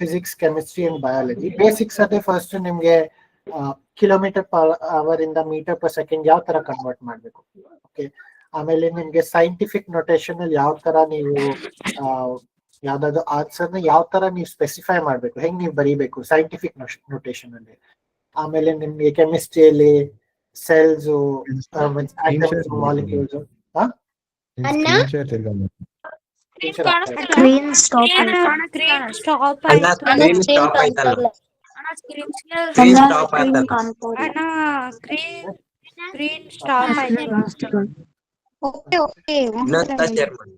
Physics, chemistry and biology. Basics ಅದೇ first ನಿಮ್ಗೆ kilometre per hour ಇಂದ ಮೀಟರ್ ಪರ್ ಸೆಕೆಂಡ್ ಯಾವ ತರ ಕನ್ವರ್ಟ್ ಮಾಡ್ಬೇಕು. ಓಕೆ, ಆಮೇಲೆ ನಿಮ್ಗೆ ಸೈಂಟಿಫಿಕ್ ನೊಟೇಷನ್ ಅಲ್ಲಿ ಯಾವ ತರ ನೀವು ಯಾವ್ದಾದ್ರು ಆನ್ಸರ್ ನ ಯಾವ ತರ ನೀವು ಸ್ಪೆಸಿಫೈ ಮಾಡ್ಬೇಕು, ಹೆಂಗ್ ನೀವು ಬರೀಬೇಕು ಸೈಂಟಿಫಿಕ್ ನೊಟೇಷನ್ ಅಲ್ಲಿ. ಆಮೇಲೆ ನಿಮ್ಗೆ ಕೆಮಿಸ್ಟ್ರಿಯಲ್ಲಿ cells, atoms, molecules. Screen stop ಆಯ್ತು. ಸ್ಕ್ರೀನ್ ಸ್ಟಾಪ್ ಆಯ್ತದ. ಸ್ಕ್ರೀನ್ ಸ್ಟಾಪ್ ಆಯ್ತು. ಓಕೆ ಓಕೆ ಇನ್ನೊಂದ್ಸಲ ಶೇರ್ ಮಾಡಿ.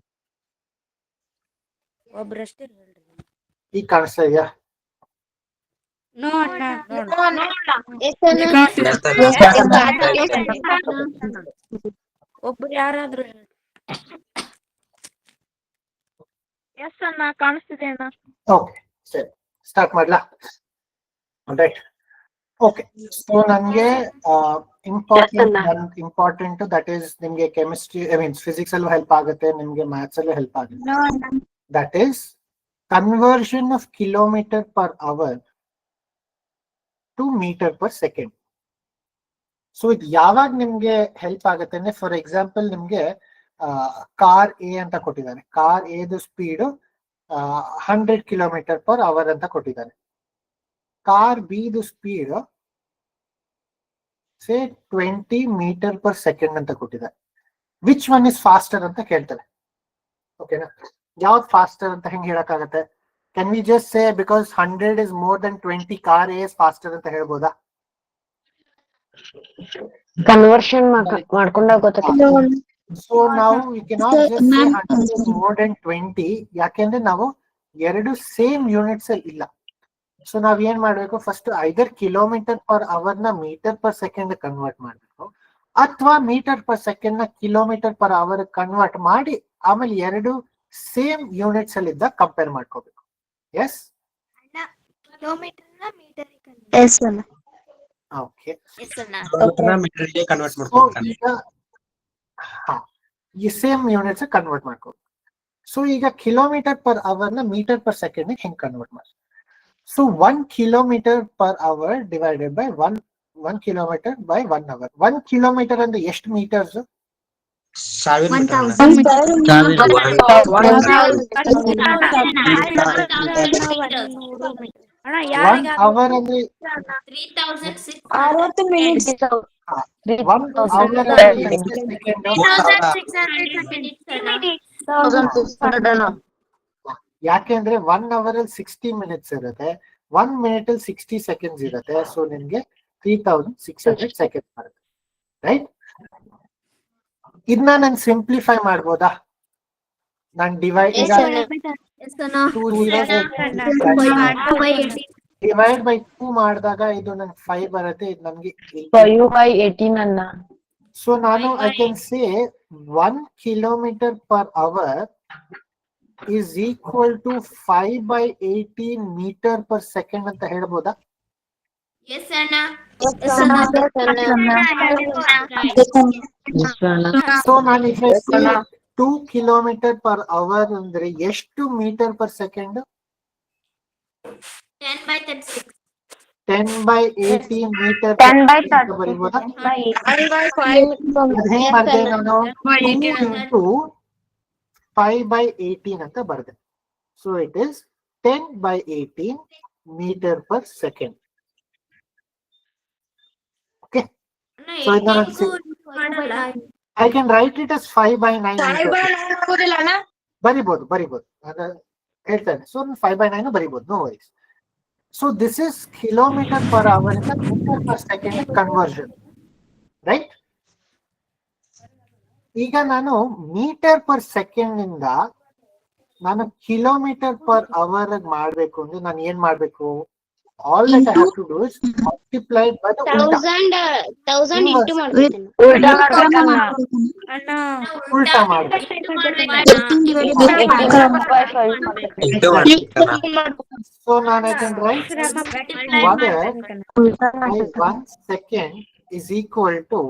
ಒಬ್ರಷ್ಟೇ ಹೇಳ್ರಿ. ಈಗ ಕಾಣಿಸ್ತಾ ಇದೆಯಾ? ನೋ ಅಣ್ಣ, ಒಬ್ರು ಯಾರಾದ್ರೂ ಹೇಳ್ರಿ. ಎಸ್ ಅಣ್ಣ, ಕಾಣಿಸ್ತಿದೆ ಅಣ್ಣ. ಓಕೆ, ಸರಿ, ಸ್ಟಾರ್ಟ್ ಮಾಡ್ಲಾ? ರೈಟ್. ಓಕೆ, ಸೊ ನನಗೆ ಇಂಪಾರ್ಟೆಂಟ್ ದಟ್ ಈಸ್ ನಿಮ್ಗೆ ಕೆಮಿಸ್ಟ್ರಿ, ಐ ಮೀನ್ ಫಿಸಿಕ್ಸ್ ಅಲ್ಲೂ ಹೆಲ್ಪ್ ಆಗುತ್ತೆ, ನಿಮ್ಗೆ ಮ್ಯಾಥ್ಸ್ ಅಲ್ಲೂ ಹೆಲ್ಪ್ ಆಗುತ್ತೆ. That is conversion of kilometre per hour to metre per second. So ಇದು ಯಾವಾಗ ನಿಮ್ಗೆ ಹೆಲ್ಪ್ ಆಗುತ್ತೆ ಅಂದ್ರೆ, ಫಾರ್ ಎಕ್ಸಾಂಪಲ್ ನಿಮ್ಗೆ ಕಾರ್ ಎ ಅಂತ ಕೊಟ್ಟಿದ್ದಾರೆ. ಕಾರ್ ಎದು ಸ್ಪೀಡ್ 100 ಕಿಲೋಮೀಟರ್ ಪರ್ ಅವರ್ ಅಂತ ಕೊಟ್ಟಿದ್ದಾರೆ. ಕಾರ್ ಬಿದು ಸ್ಪೀಡ್ ಸೇ 20 ಮೀಟರ್ ಪರ್ ಸೆಕೆಂಡ್ ಅಂತ ಕೊಟ್ಟಿದ್ದಾರೆ. ವಿಚ್ ಒನ್ ಇಸ್ ಫಾಸ್ಟರ್ ಅಂತ ಕೇಳ್ತಾರೆ. ಓಕೆನಾ? ಯಾವ್ದು ಫಾಸ್ಟರ್ ಅಂತ ಹೆಂಗ್ ಹೇಳಕ್ಕಾಗತ್ತೆ? Can we just say because 100 is more than 20 car A is faster ಅಂತ ಹೇಳ್ಬೋದಾ? ಕನ್ವರ್ಷನ್ ಮಾಡ್ಕೊಂಡಾಗ ಗೊತ್ತಾಗ್ತದೆ. ಸೊ ನಾವು we cannot just say 100 is more than 20, ಯಾಕೆಂದ್ರೆ ನಾವು ಎರಡು ಸೇಮ್ ಯೂನಿಟ್ಸ್ ಅಲ್ಲಿ ಇಲ್ಲ. ಸೊ ನಾವ್ ಏನ್ ಮಾಡ್ಬೇಕು, first either kilometre per hour ನ ಮೀಟರ್ ಪರ್ ಸೆಕೆಂಡ್ ಕನ್ವರ್ಟ್ ಮಾಡ್ಬೇಕು, ಅಥವಾ ಮೀಟರ್ ಪರ್ ಸೆಕೆಂಡ್ ನ ಕಿಲೋಮೀಟರ್ ಪರ್ ಅವರ್ ಕನ್ವರ್ಟ್ ಮಾಡಿ ಆಮೇಲೆ ಎರಡು ಸೇಮ್ ಯೂನಿಟ್ಸ್ ಅಲ್ಲಿ ಇದ್ದ ಕಂಪೇರ್ ಮಾಡ್ಕೋಬೇಕು. Yes, okay. ಈ ಸೇಮ್ ಯೂನಿಟ್ಸ್ ಕನ್ವರ್ಟ್ ಮಾಡ್ಕೋಬೇಕು. ಸೊ ಈಗ ಕಿಲೋಮೀಟರ್ ಪರ್ ಅವರ್ ನ ಮೀಟರ್ ಪರ್ ಸೆಕೆಂಡ್ ಹೆಂಗ್ ಕನ್ವರ್ಟ್ ಮಾಡಿ? So 1 kilometer per hour divided by 1 kilometer by 1 hour. 1 kilometer ಅಂದ್ರೆ ಎಷ್ಟು meters? 1000 ಮೀಟರ್. 1 hour ಅಂದ್ರೆ 60 ಮಿನಿಟ್ಸ್. 1 hour ಅಂದ್ರೆ ಎಷ್ಟು ಸೆಕೆಂಡ್? 3600. ಯಾಕೆಂದ್ರೆ 1 hour ಅಲ್ಲಿ 60 minutes ಇರುತ್ತೆ, 1 minute ಅಲ್ಲಿ 60 seconds ಇರುತ್ತೆ. ಸೊ ನಿಮ್ಗೆ 3600 seconds ಬರುತ್ತೆ. ರೈಟ್? ಇದನ್ನ ನಾನು ಸಿಂಪ್ಲಿಫೈ ಮಾಡ್ಬೋದಾ? ನಾನು ಡಿವೈಡ್ ಬೈ 2 ಮಾಡಿದಾಗ ಇದು ನನ್ 5 ಬರುತ್ತೆ. ಇದು ನಮ್ಗೆ 5/18 ಅನ್ನ. ಸೊ ನಾನು I can say 1 kilometer per hour is equal to 5/18 meter per second ಅಂತ ಹೇಳ್ಬೋದಾ? ಸೊ ನಾನು 2 kilometer per hour ಅಂದ್ರೆ ಎಷ್ಟು ಮೀಟರ್ ಪರ್ ಸೆಕೆಂಡ್? 10/18 meter ಬರೀಬೋದಾ? ನಾನು 5/18 ಅಂತ ಬರೆದೆ. So it is 10/18 meter per second. Okay, so I can write it as 5/9 ಬರಿಬಹುದು ಹೇಳ್ತೇನೆ. ಸೊ 5/9 ಬರಿಬಹುದು, no worries. So this is kilometre per hour ಇಂದ metre per second conversion, right? ಈಗ ನಾನು metre per second ಇಂದ ನಾನು ಕಿಲೋಮೀಟರ್ ಪರ್ ಅವರ್ ಮಾಡ್ಬೇಕು ಅಂದ್ರೆ ನಾನು ಏನ್ ಮಾಡ್ಬೇಕು? All that I have to do is multiplied by the 1000 into ಉಲ್ಟಾ So now I can write 1 second is equal to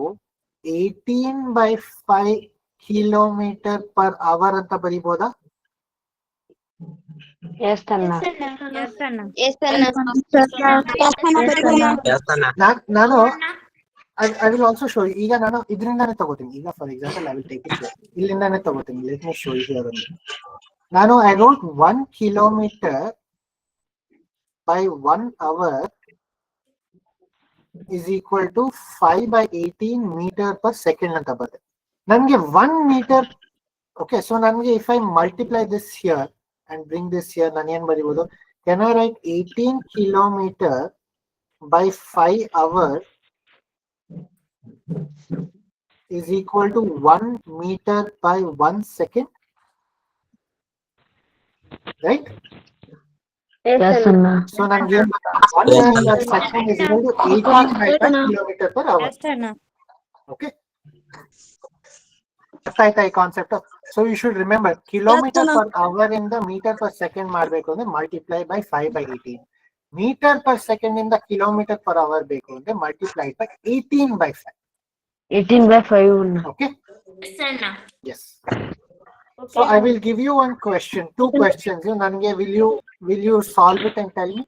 18/5 kilometer per hour ಅಂತ ಬರಿಬೋದಾ? ಎಸ್ ಅಣ್ಣ. ಎಸ್ ಅಣ್ಣ. ಎಸ್ ಅಣ್ಣ. ದೇವಸ್ಥಾನ. ನಾನು I will also show you. ಈಗ ನಾನು ಇದರಿಂದಾನೇ ತಗೋತೀನಿ. ಈಗ for example I will take it ಇಲ್ಲಿಂದಾನೇ ತಗೋತೀನಿ. Let me show you here only. ನಾನು I wrote 1 kilometre by 1 hour is equal to 5/18 meter per second ಅಂತ ಬರುತ್ತೆ. ನನಗೆ 1 meter, okay, so ನನಗೆ if I multiply this here and bring this here, ನಾನು ಏನು ಬರೀಬಹುದು? Can I write 18 kilometer by 5 hours is equal to 1 meter by 1 second, right? S ಅಣ್ಣ. So ನನಗೆ 1 meter per second is equal to 18 by 5 kilometer per hour. Yes ಅಣ್ಣ. Okay. ಅರ್ಥ ಆಯ್ತಾ ಈ concept? So you should remember kilometre per hour ಇಂದ metre per second ಮಾಡಬೇಕು ಅಂದ್ರೆ multiply by 5/18. Metre per second ಇಂದ ಕಿಲೋಮೀಟರ್ ಪರ್ ಅವರ್ ಬೇಕು ಅಂದ್ರೆ ಮಲ್ಟಿಪ್ಲೈ ಬೈ 18/5. 18/5 ಅಣ್ಣ. Okay. Yes. So I will give you one question, 2 questions. Nange will you solve it and tell me?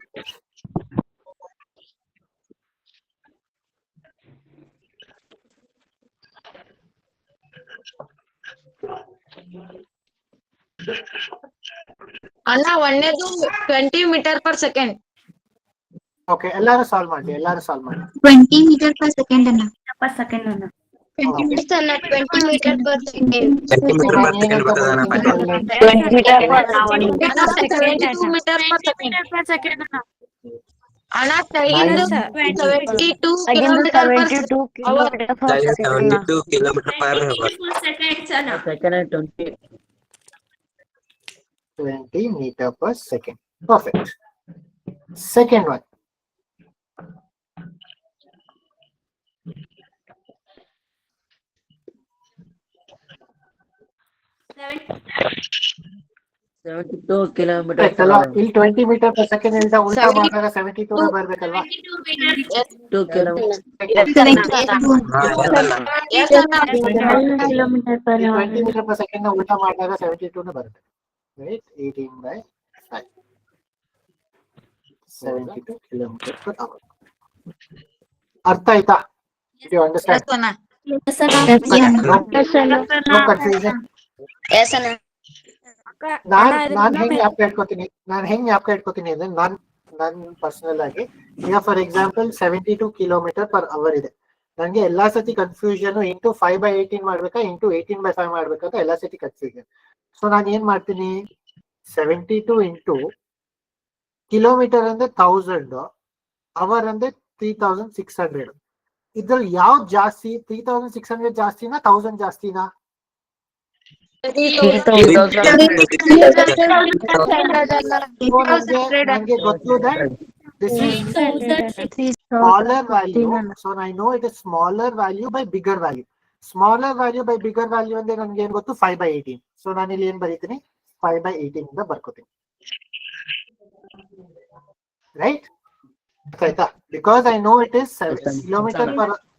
ಅಣ್ಣ ಒಂದೇದು 20 metre per second. Okay, ಎಲ್ಲರೂ solve ಮಾಡಿ. 20 meter per second ಅಣ್ಣ. Per second ಅಣ್ಣ. ಎಸ್ ಅಣ್ಣ 20 meter per second. Centimetre per second ಬರ್ತದಣ್ಣ. 20 meter per hour. 72 metre per second ಅಣ್ಣ. ಅಣ್ಣ ಇದು 72 Again, kilometre per 72 kilometer per second ಅಣ್ಣ. 72 kilometer per hour. 20 meter per second. Perfect. Second one. Correct ಅಲ್ವಾ? ಇಲ್ಲಿ 20 meter per second ಇಂದ ಉಲ್ಟಾ ಮಾಡಿದಾಗ 72 ಬರ್ಬೇಕಲ್ವಾ? ಹಾ, yes ಅಣ್ಣ. 20 meter per second ನ ಉಲ್ಟಾ ಮಾಡಿದಾಗ 72 ಬರುತ್ತೆ. Right? 18/5. 72 kilometer per hour. ಅರ್ಥ ಆಯ್ತಾ? Did you understand? ಎಸ್ ಅಣ್ಣ. No confusion. ಎಸ್ ಅಣ್ಣ. ನಾನ್ ಹೆಂಗ್ ಜ್ಞಾಪಕ ಇಟ್ಕೋತೀನಿ ಅಂದ್ರೆ ನಾನ್ ಪರ್ಸನಲ್ ಆಗಿ ಈಗ for example 72 kilometre per hour ಇದೆ. ನನಗೆ ಎಲ್ಲಾ ಸತಿ ಕನ್ಫ್ಯೂಷನ್ ಇಂಟು 5/18 ಮಾಡ್ಬೇಕಾ ಇಂಟು 18/5 ಮಾಡ್ಬೇಕಂತ ಎಲ್ಲಾ ಸತಿ ಕನ್ಫ್ಯೂಷನ್. ಸೊ ನಾನು ಏನ್ ಮಾಡ್ತೀನಿ, 72 ಇಂಟು ಕಿಲೋಮೀಟರ್ ಅಂದ್ರೆ 1000, ಅವರ್ ಅಂದ್ರೆ 3600. ಇದ್ರಲ್ಲಿ ಯಾವ್ದು ಜಾಸ್ತಿ? 3600 ಜಾಸ್ತಿನಾ 1000 ಜಾಸ್ತಿನಾ? ನನಗೆ ಗೊತ್ತು that this is smaller value, so I know it is smaller value by bigger value. Smaller value by bigger value ಅಂದ್ರೆ ನನಗೆ ಏನ್ ಗೊತ್ತು? 5/18. ಸೊ ನಾನು ಇಲ್ಲಿ ಏನ್ ಬರೀತೀನಿ? 5/18 ಇಂದ ಬರ್ಕೋತೀನಿ. ರೈಟ್? ಆಯ್ತಾ? Because I know it is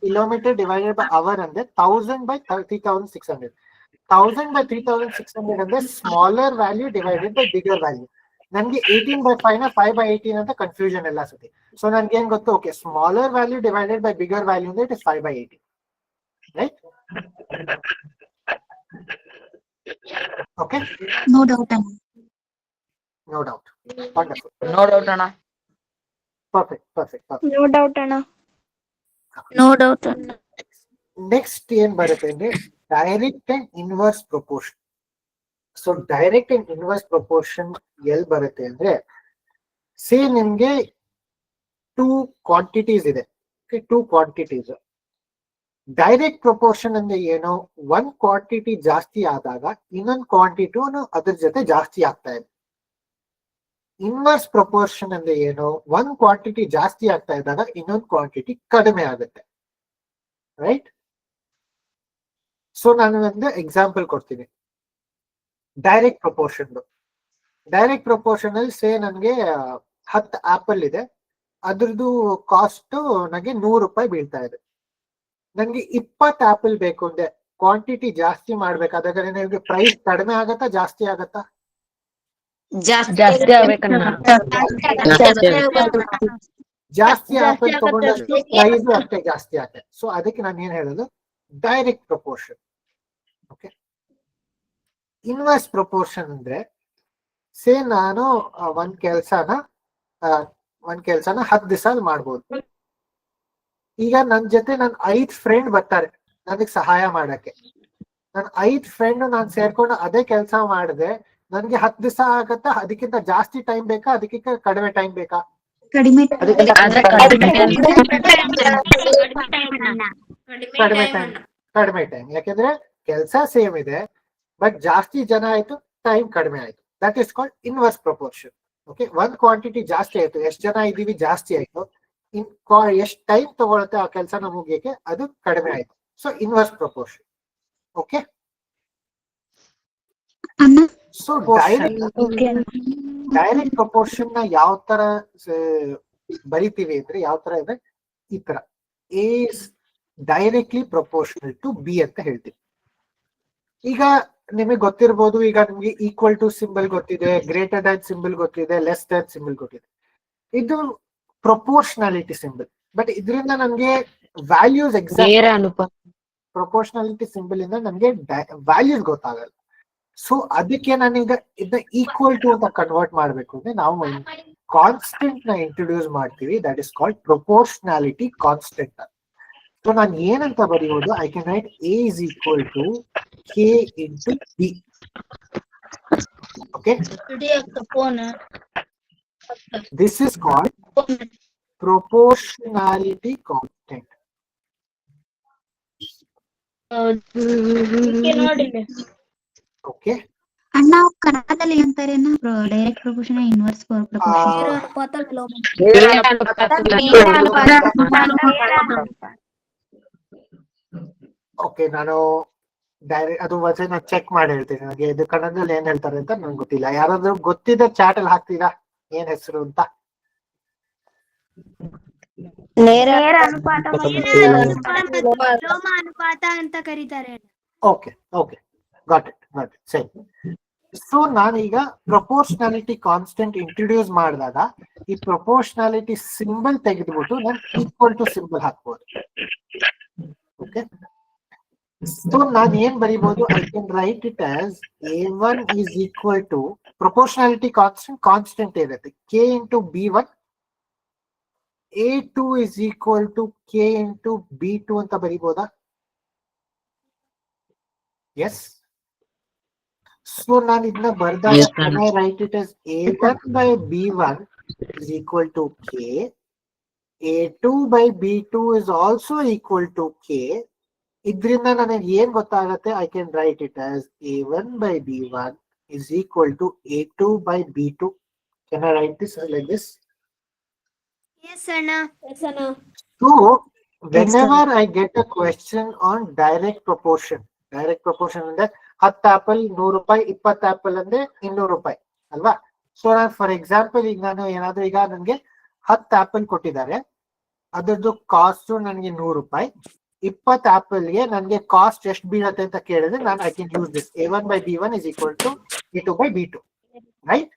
kilometre divided by our ಅಂದ್ರೆ 1000 by 3600. 1000 by 3600 ಅಂದ್ರೆ smaller value divided by bigger value. ನನ್ಗೆ 18/5 ನ 5/18 ಅಂತ ಕನ್ಫ್ಯೂಷನ್ ಎಲ್ಲ ಸತಿ. ಸೊ ನನ್ಗೆ ಏನ್ ಗೊತ್ತು? Okay, smaller value divided by bigger value ಅಂದ್ರೆ it is 5/18. Right? Okay, no doubt ಅಣ್ಣ. No doubt. Wonderful. No doubt ಅಣ್ಣ. ಪರ್ಫೆಕ್ಟ್. ನೋ ಡೌಟ್ ಅಣ್ಣ. ನೆಕ್ಸ್ಟ್ ಏನ್ ಬರುತ್ತೆ ಅಂದ್ರೆ direct and inverse proportion. So direct and inverse proportion ಎಲ್ಲಿ ಬರುತ್ತೆ ಅಂದ್ರೆ, ಸೇ ನಿಮ್ಗೆ 2 ಕ್ವಾಂಟಿಟೀಸ್ ಇದೆ. 2 ಕ್ವಾಂಟಿಟೀಸ್. ಡೈರೆಕ್ಟ್ ಪ್ರಪೋರ್ಷನ್ ಅಂದ್ರೆ ಏನು? 1 ಕ್ವಾಂಟಿಟಿ ಜಾಸ್ತಿ ಆದಾಗ ಇನ್ನೊಂದು ಕ್ವಾಂಟಿಟಿ ಅದ್ರ ಜೊತೆ ಜಾಸ್ತಿ ಆಗ್ತಾ ಇದೆ. ಇನ್ವರ್ಸ್ ಪ್ರಪೋರ್ಷನ್ ಅಂದ್ರೆ ಏನು? 1 ಕ್ವಾಂಟಿಟಿ ಜಾಸ್ತಿ ಆಗ್ತಾ ಇದ್ದಾಗ ಇನ್ನೊಂದು ಕ್ವಾಂಟಿಟಿ ಕಡಿಮೆ ಆಗುತ್ತೆ. ರೈಟ್? ಸೊ ನಾನು ಒಂದು ಎಕ್ಸಾಂಪಲ್ ಕೊಡ್ತೀನಿ ಡೈರೆಕ್ಟ್ ಪ್ರಪೋರ್ಷನ್. ಡೈರೆಕ್ಟ್ ಪ್ರಪೋರ್ಷನ್ ಅಲ್ಲಿ ಸೇ ನನಗೆ 10 ಆಪಲ್ ಇದೆ, ಅದ್ರದ್ದು ಕಾಸ್ಟ್ ನನಗೆ 100 ರೂಪಾಯಿ ಬೀಳ್ತಾ ಇದೆ. ನನಗೆ 20 ಆಪಲ್ ಬೇಕು ಅಂದ್ರೆ ಕ್ವಾಂಟಿಟಿ ಜಾಸ್ತಿ ಮಾಡ್ಬೇಕಾದ್ರೆ ನನಗೆ ಪ್ರೈಸ್ ಕಡಿಮೆ ಆಗತ್ತಾ ಜಾಸ್ತಿ ಆಗತ್ತಾ? ಜಾಸ್ತಿ ಆಗ್ಬೇಕಣ್ಣ. ಜಾಸ್ತಿ ಆಪಲ್ ತಗೊಂಡಷ್ಟು ಪ್ರೈಸ್ ಅಷ್ಟೇ ಜಾಸ್ತಿ ಆಗುತ್ತೆ. ಸೊ ಅದಕ್ಕೆ ನಾನು ಏನ್ ಹೇಳೋದು, direct proportion. Okay, inverse proportion ಅಂದ್ರೆ ಸೇ ನಾನು ಒಂದ್ ಕೆಲ್ಸನ 10 ದಿವಸ ಮಾಡ್ಬೋದು. ಈಗ ನನ್ ಜೊತೆ ನನ್ 5 ಫ್ರೆಂಡ್ ಬರ್ತಾರೆ ನನಗ್ ಸಹಾಯ ಮಾಡಕ್ಕೆ. ನನ್ 5 ಫ್ರೆಂಡ್ ನಾನ್ ಸೇರ್ಕೊಂಡು ಅದೇ ಕೆಲಸ ಮಾಡಿದೆ, ನನ್ಗೆ 10 ದಿವಸ ಆಗತ್ತಾ? ಅದಕ್ಕಿಂತ ಜಾಸ್ತಿ ಟೈಮ್ ಬೇಕಾ? ಅದಕ್ಕಿಂತ ಕಡಿಮೆ ಟೈಮ್ ಬೇಕಾ? ಕಡಿಮೆ ಕಡಿಮೆ ಟೈಮ್. ಯಾಕೆಂದ್ರೆ ಕೆಲಸ ಸೇಮ್ ಇದೆ, ಬಟ್ ಜಾಸ್ತಿ ಜನ ಆಯ್ತು, ಟೈಮ್ ಕಡಿಮೆ ಆಯ್ತು. That is called inverse proportion. Okay, ಒಂದ್ ಕ್ವಾಂಟಿಟಿ ಜಾಸ್ತಿ ಆಯ್ತು, ಎಷ್ಟು ಜನ ಇದೀವಿ ಜಾಸ್ತಿ ಆಯ್ತು, ಎಷ್ಟು ಟೈಮ್ ತಗೊಳುತ್ತೆ ಆ ಕೆಲಸನ ಮುಗಿಯಕ್ಕೆ, ಅದು ಕಡಿಮೆ ಆಯ್ತು. So inverse proportion. Okay, so direct proportion ನ ಯಾವ ತರ ಬರಿತೀವಿ ಅಂದ್ರೆ, ಯಾವ ತರ ಇದೆ, ಈ ತರ A directly proportional to B ಅಂತ ಹೇಳ್ತೀವಿ. ಈಗ ನಿಮಗೆ ಗೊತ್ತಿರ್ಬೋದು, ಈಗ ನಿಮ್ಗೆ ಈಕ್ವಲ್ ಟು ಸಿಂಬಲ್ ಗೊತ್ತಿದೆ, ಗ್ರೇಟರ್ ದ್ಯಾನ್ ಸಿಂಬಲ್ ಗೊತ್ತಿದೆ, ಲೆಸ್ ದ್ಯಾನ್ ಸಿಂಬಲ್ ಗೊತ್ತಿದೆ. ಇದು ಪ್ರಪೋರ್ಷನಾಲಿಟಿ ಸಿಂಬಲ್. ಬಟ್ ಇದರಿಂದ ನಮ್ಗೆ ವ್ಯಾಲ್ಯೂಸ್ ಎಕ್ಸಾಕ್ಟ್ ಪ್ರಪೋರ್ಷನಾಲಿಟಿ ಸಿಂಬಲ್ ಇಂದ ನಮ್ಗೆ ವ್ಯಾಲ್ಯೂಸ್ ಗೊತ್ತಾಗಲ್ಲ. ಸೊ ಅದಕ್ಕೆ ನಾನೀಗ ಇದನ್ನ ಈಕ್ವಲ್ ಟು ಅಂತ ಕನ್ವರ್ಟ್ ಮಾಡ್ಬೇಕು ಅಂದ್ರೆ ನಾವು ಕಾನ್ಸ್ಟೆಂಟ್ ನ ಇಂಟ್ರೊಡ್ಯೂಸ್ ಮಾಡ್ತೀವಿ. That is called proportionality constant. So ನಾನು ಏನಂತ ಬರೆಯೋದು, I can write A is equal to K into B. Okay, this is called proportionality constant. Okay, ಅಣ್ಣ ಕನ್ನಡದಲ್ಲಿ ಅಂತಾರೆ direct proportion, inverse proportion. Okay, ನಾನು ಡೈರೆಕ್ಟ್ ಅದು ವಚನ ಚೆಕ್ ಮಾಡಿ ಹೇಳ್ತೀನಿ. ನನಗೆ ಇದು ಕನ್ನಡದಲ್ಲಿ ಏನ್ ಹೇಳ್ತಾರೆ ಅಂತ ನಂಗೆ ಗೊತ್ತಿಲ್ಲ. ಯಾರಾದ್ರೂ ಗೊತ್ತಿದ್ದ ಚಾಟ್ ಅಲ್ಲಿ ಹಾಕ್ತೀರಾ ಏನ್ ಹೆಸರು ಅಂತ? ನೇರ ಅನುಪಾತ ಅಂತ ಕರೀತಾರೆ. Okay okay, got it. ಸರಿ. ಸೊ ನಾನೀಗ ಪ್ರಪೋರ್ಷನಾಲಿಟಿ ಕಾನ್ಸ್ಟೆಂಟ್ ಇಂಟ್ರೊಡ್ಯೂಸ್ ಮಾಡಿದಾಗ ಈ ಪ್ರಪೋರ್ಷನಾಲಿಟಿ ಸಿಂಬಲ್ ತೆಗೆದ್ಬಿಟ್ಟು ನಾನು ಈಕ್ವಲ್ ಟು ಸಿಂಬಲ್ ಹಾಕ್ಬೋದು. ಓಕೆ, ಸೊ ನಾನು ಏನ್ ಬರೀಬಹುದು, I can write it as A1 is equal to proportionality constant ಇರುತ್ತೆ K into B1, A2 is equal to K into B2 ಅಂತ ಬರೀಬಹುದಾ? ಎಸ್. ಸೊ ನಾನು ಇದನ್ನ ಬರ್ದಾಗ I write it as A1 by B1 is equal to K, A2 by B2 is also equal to K. ಇದರಿಂದ ನನಗೆ ಏನ್ ಗೊತ್ತಾಗತ್ತೆ, I can write it as A1 by B1 is equal to A2 by B2. Can I write this like this? Yes, Anna. Yes, Anna. So whenever I get a question on direct proportion ಅಂದ್ರೆ 10 apple 100 ರೂಪಾಯಿ, 20 apple ಅಂದ್ರೆ 200 ರೂಪಾಯಿ ಅಲ್ವಾ? So ನಾನು for example ಈಗ ನಾನು ಏನಾದ್ರೂ, ಈಗ ನನಗೆ 10 ಆಪಲ್ ಕೊಟ್ಟಿದ್ದಾರೆ, ಅದರದ್ದು ಕಾಸ್ಟ್ ನನಗೆ 100 ರೂಪಾಯಿ. 20 ಆಪಲ್ಗೆ ನನಗೆ ಕಾಸ್ಟ್ ಎಷ್ಟು ಬೀಳತ್ತೆ ಅಂತ ಕೇಳಿದ್ರೆ ನಾನು I can use this A1 by B1 is equal to A2 by B2, right?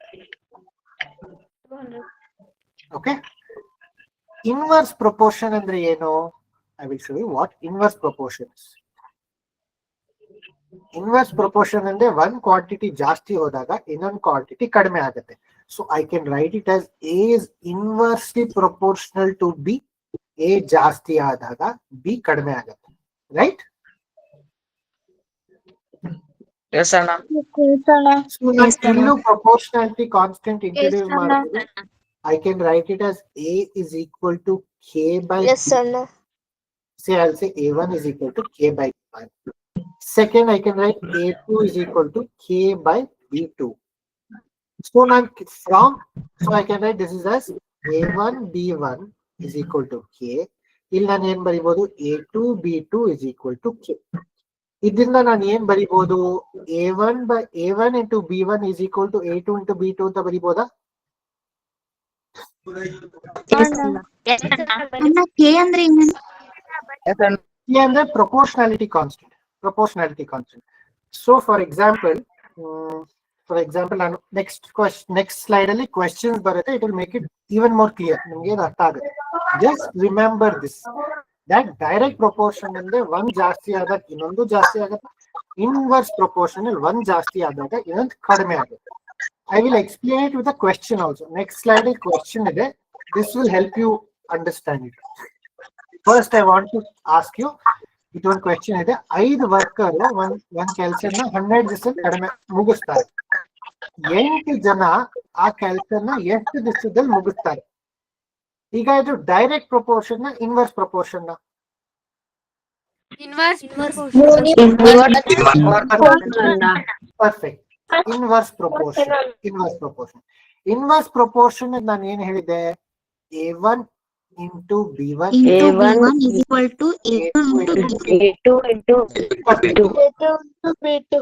Okay. Inverse proportion ಅಂದ್ರೆ ಏನು? I will show you what inverse proportion is. Inverse proportion ಅಂದ್ರೆ one quantity ಜಾಸ್ತಿ ಹೋದಾಗ ಇನ್ನೊಂದು ಕ್ವಾಂಟಿಟಿ ಕಡಿಮೆ ಆಗುತ್ತೆ. So I can write it as A is inversely proportional to B. A ಜಾಸ್ತಿ ಆದಾಗ B ಕಡಿಮೆ ಆಗುತ್ತೆ, ರೈಟ್? Yes, Anna. So ನಾನು ಇಲ್ಲೂ ಪ್ರಪೋರ್ಷನಾಲಿಟಿ ಕಾನ್ಸ್ಟೆಂಟ್ ಇಂಟ್ರೊಡ್ಯೂಸ್ ಮಾಡ್ತೀನಿ. I can write it as A is equal to K by B. Say I'll say A1 is equal to K by B1. Second, I can write A2 is equal to K by B2. So now I can write this is as A1 B1 is equal to K. ಇಲ್ಲಿ ನಾನು ಏನ್ ಬರೀಬಹುದು, A2 B2 is equal to K. ಇದರಿಂದ ನಾನು ಏನ್ ಬರೀಬಹುದು, A1 into B1 is equal to A2 into B2 ಅಂತ ಬರೀಬಹುದಾ? K ಅಂದ್ರೆ K ಅಂದ್ರೆ proportionality constant. So for example, for example ನಾನು ನೆಕ್ಸ್ಟ್ ಸ್ಲೈಡ್ ಅಲ್ಲಿ ಕ್ವೆಶ್ಚನ್ಸ್ ಬರುತ್ತೆ, it will make it even more clear, ನಿಮ್ಗೆ ಅರ್ಥ ಆಗುತ್ತೆ. Just remember this, that direct proportion ಅಂದ್ರೆ ಒಂದ್ ಜಾಸ್ತಿ ಆದಾಗ ಇನ್ನೊಂದು ಜಾಸ್ತಿ ಆಗುತ್ತೆ, ಇನ್ವರ್ಸ್ ಪ್ರಪೋರ್ಷನ್ ಅಲ್ಲಿ ಒಂದ್ ಜಾಸ್ತಿ ಆದಾಗ ಇನ್ನೊಂದು ಕಡಿಮೆ ಆಗುತ್ತೆ. I will explain it with a question also. Next slide ಅಲ್ಲಿ ಕ್ವೆಶ್ಚನ್ ಇದೆ, this will help you understand it. First I want to ask you, ಇದೊಂದು ಕ್ವೆಶ್ಚನ್ ಇದೆ. 5 ವರ್ಕರ್ ಒಂದ್ ಕೆಲ್ಸನ 100 ದಿವಸ ಕಡಿಮೆ ಮುಗಿಸ್ತಾರೆ. 8 ಜನ ಆ ಕೆಲ್ಸನ ಎಷ್ಟು ದಿವಸದಲ್ಲಿ ಮುಗಿಸ್ತಾರೆ? ಈಗ ಇದು direct proportion inverse proportion? Perfect. Inverse proportion. Inverse proportion ನಾನು ಏನ್ ಹೇಳಿದೆ? A1 into B1 A1 is equal to A2 into B2.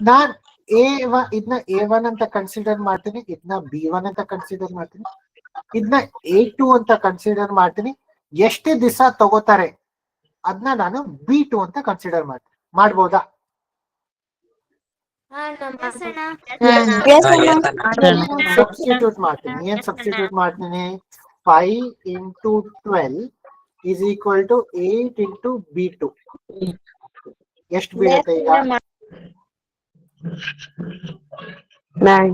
ನಾನ್ ಇದನ್ನ A1 ಅಂತ ಕನ್ಸಿಡರ್ ಮಾಡ್ತೀನಿ, ಇದನ್ನ B1 ಅಂತ ಕನ್ಸಿಡರ್ ಮಾಡ್ತೀನಿ, ಇದನ್ನ A2 ಅಂತ ಕನ್ಸಿಡರ್ ಮಾಡ್ತೀನಿ. ಎಷ್ಟು ದಿವಸ ತಗೋತಾರೆ ಅದನ್ನ ನಾನು B2 ಅಂತ ಕನ್ಸಿಡರ್ ಮಾಡ್ತೀನಿ. ಮಾಡ್ಬೋದಾ? ಸಬ್ಸ್ಟಿಟ್ಯೂಟ್ ಮಾಡ್ತೀನಿ. ಏನ್ ಸಬ್ಸ್ಟಿಟ್ಯೂಟ್ ಮಾಡ್ತೀನಿ? 5 into 12 is equal to 8 into B2. ಎಷ್ಟು ಬೀಳುತ್ತೆ ಈಗ? 9.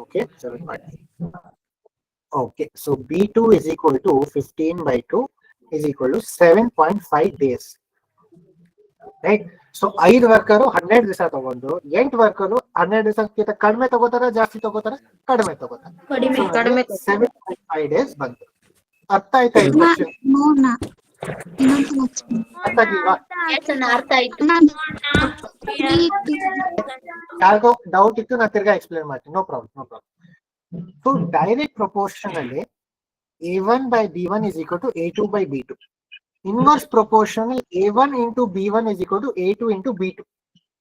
Okay, 7.5. Okay, so B2 is equal to 15 by 2 is equal to 7.5 days. Right? So 5 worker 12 ದಿವಸ ತಗೊಂಡು 8 ವರ್ಕರು 12 ದಿವಸಕ್ಕಿಂತ ಕಡಿಮೆ ತಗೋತಾರ, ಜಾಸ್ತಿ ತಗೋತಾರ? ಕಡಿಮೆ ತಗೋತಾರೆ. 7.5 ಡೇಸ್ ಬಂತು. ಅರ್ಥ ಆಯ್ತಾ? ಯಾರಿಗೋ ಡೌಟ್ ಇತ್ತು, ನಾನು ತಿರ್ಗಾ ಎಕ್ಸ್ಪ್ಲೇನ್ ಮಾಡ್ತೀನಿ. No problem. So direct proportion ಅಲ್ಲಿ A1 by B1 is equal to A2 by B2. Inverse proportional A1 into B1 is equal to A2 into B2.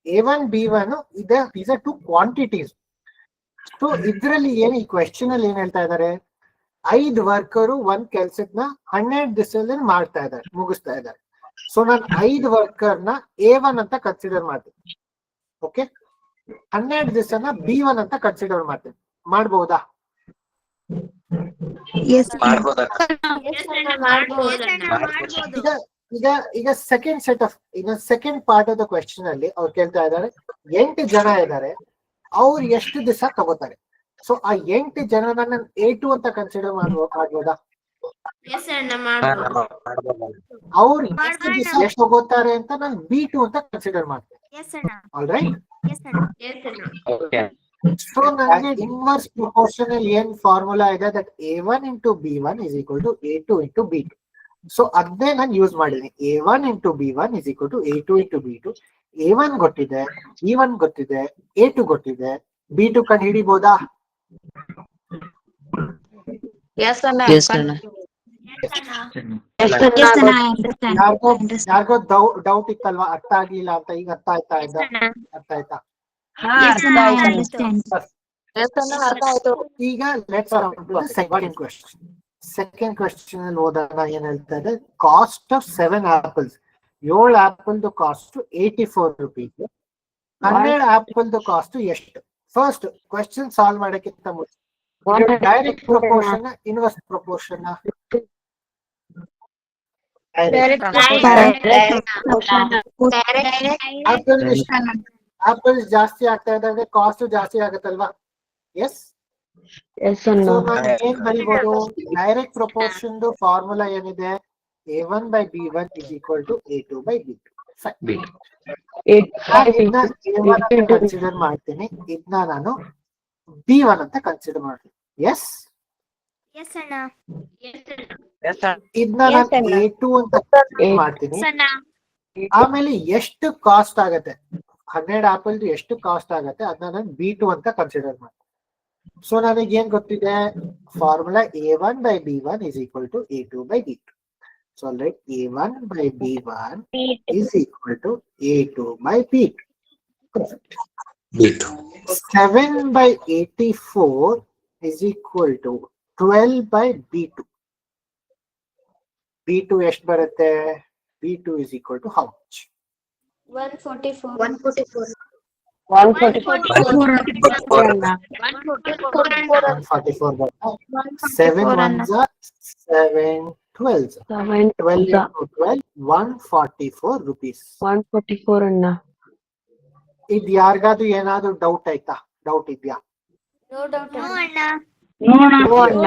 A1 B1 these are two quantities. So ಇದರಲ್ಲಿ ಏನು ಈ question ಅಲ್ಲಿ ಏನ್ ಹೇಳ್ತಾ ಇದ್ದಾರೆ? 5 worker ಒಂದ್ ಕೆಲ್ಸನ 12 ದಿವಸದಲ್ಲಿ ಮಾಡ್ತಾ ಇದ್ದಾರೆ, ಮುಗಿಸ್ತಾ ಇದ್ದಾರೆ. ಸೊ ನಾನು 5 ವರ್ಕರ್ನ A1 ಅಂತ ಕನ್ಸಿಡರ್ ಮಾಡ್ತೀನಿ. ಓಕೆ, 12 ದಿವಸನ B1 ಅಂತ ಕನ್ಸಿಡರ್ ಮಾಡ್ತೀನಿ. ಮಾಡ್ಬಹುದಾ? ಈಗ second set of second part of the question ಅಲ್ಲಿ ಅವ್ರು ಕೇಳ್ತಾ ಇದ್ದಾರೆ, 8 ಜನ ಇದ್ದಾರೆ, ಅವ್ರು ಎಷ್ಟು ದಿವಸ ತಗೋತಾರೆ? ಸೊ ಆ 8 ಜನನ ನಾನು A2 ಅಂತ ಕನ್ಸಿಡರ್ ಮಾಡ್ಬೋದಾ? ಅವ್ರು ಎಷ್ಟು ದಿವಸ ಎಷ್ಟು ತಗೋತಾರೆ ಅಂತ ನಾನು B2 ಅಂತ ಕನ್ಸಿಡರ್ ಮಾಡ್ತೀನಿ. All right. ಸೊ ನನಗೆ ಇನ್ವರ್ಸ್ ಪ್ರಪೋರ್ಷನಲ್ ಏನ್ ಫಾರ್ಮುಲಾ ಇದೆ? That A1 into B1 is equal to A2 into B2. So ಅದನ್ನೇ ನಾನು ಯೂಸ್ ಮಾಡಿದ್ದೀನಿ. A1 into B1 is equal to A2 into B2. A1 ಗೊತ್ತಿದೆ, B1 ಗೊತ್ತಿದೆ, A2 ಗೊತ್ತಿದೆ, B2 ಕಂಡು ಹಿಡಿಬೋದಾ? ಯಾರಿಗೋ ಡೌಟ್ ಇತ್ತಲ್ವಾ, ಅರ್ಥ ಆಗ್ಲಿಲ್ಲ ಅಂತ? ಈಗ ಅರ್ಥ ಆಯ್ತಾ? ಈಗ let's come to the second question. Second question ಅಲ್ಲಿ ಹೋದಾಗ ಏನ್ ಹೇಳ್ತಾ ಇದೆ? Cost of 7 apples. 7 apple cost 84 rupees. 12 apple cost ಎಷ್ಟು? ಫಸ್ಟ್ ಕ್ವೆಶ್ಚನ್ ಸಾಲ್ವ್ ಮಾಡಕ್ಕಿಂತ ಮುಂಚೆ direct proportion inverse proportion? Apple ಜಾಸ್ತಿ ಆಗ್ತಾ ಇದ್ದಾಗ ಕಾಸ್ಟ್ ಜಾಸ್ತಿ ಆಗತ್ತಲ್ವಾ? ಎಸ್. ಸೊ ನಾನು ಏನ್ ಬರೀಬಹುದು? ಡೈರೆಕ್ಟ್ ಪ್ರಪೋರ್ಷನ್ ಫಾರ್ಮುಲಾ ಏನಿದೆ? A1 by B1 is equal to A2 by B2. Consider ಮಾಡ್ತೀನಿ, ಇದನ್ನ ನಾನು B1 ಅಂತ ಕನ್ಸಿಡರ್ ಮಾಡ್ತೀನಿ. ಎಸ್, ಇದನ್ನ ನಾನು A2 ಅಂತ ಕನ್ಸಿಡರ್ ಮಾಡ್ತೀನಿ. ಆಮೇಲೆ ಎಷ್ಟು ಕಾಸ್ಟ್ ಆಗತ್ತೆ? 12 ಆಪಲ್ ಎಷ್ಟು ಕಾಸ್ಟ್ ಆಗತ್ತೆ ಅದನ್ನ ನಾನು B2 ಅಂತ ಕನ್ಸಿಡರ್ ಮಾಡ್ತೀನಿ. ಸೊ ನನಗೆ ಏನ್ ಗೊತ್ತಿದೆ? Formula A1 by B1 is equal to A2 by B2. So let A1 by B1 is equal to A2 by B2. Perfect. 7 by 84 is equal to 12 by B2. B2 ಎಷ್ಟು ಬರುತ್ತೆ? B2 is equal to how much? 144. 144. 144 ಬರುತ್ತೆ. 7 ones are 7 12s. 12 into 12, 144 rupees. 144 ಅಣ್ಣ. ಇದು ಯಾರಿಗಾದ್ರೂ ಏನಾದ್ರು doubt ಆಯ್ತಾ? Doubt ಇದೆಯಾ? No doubt. No ಅಣ್ಣ. No ಅಣ್ಣ.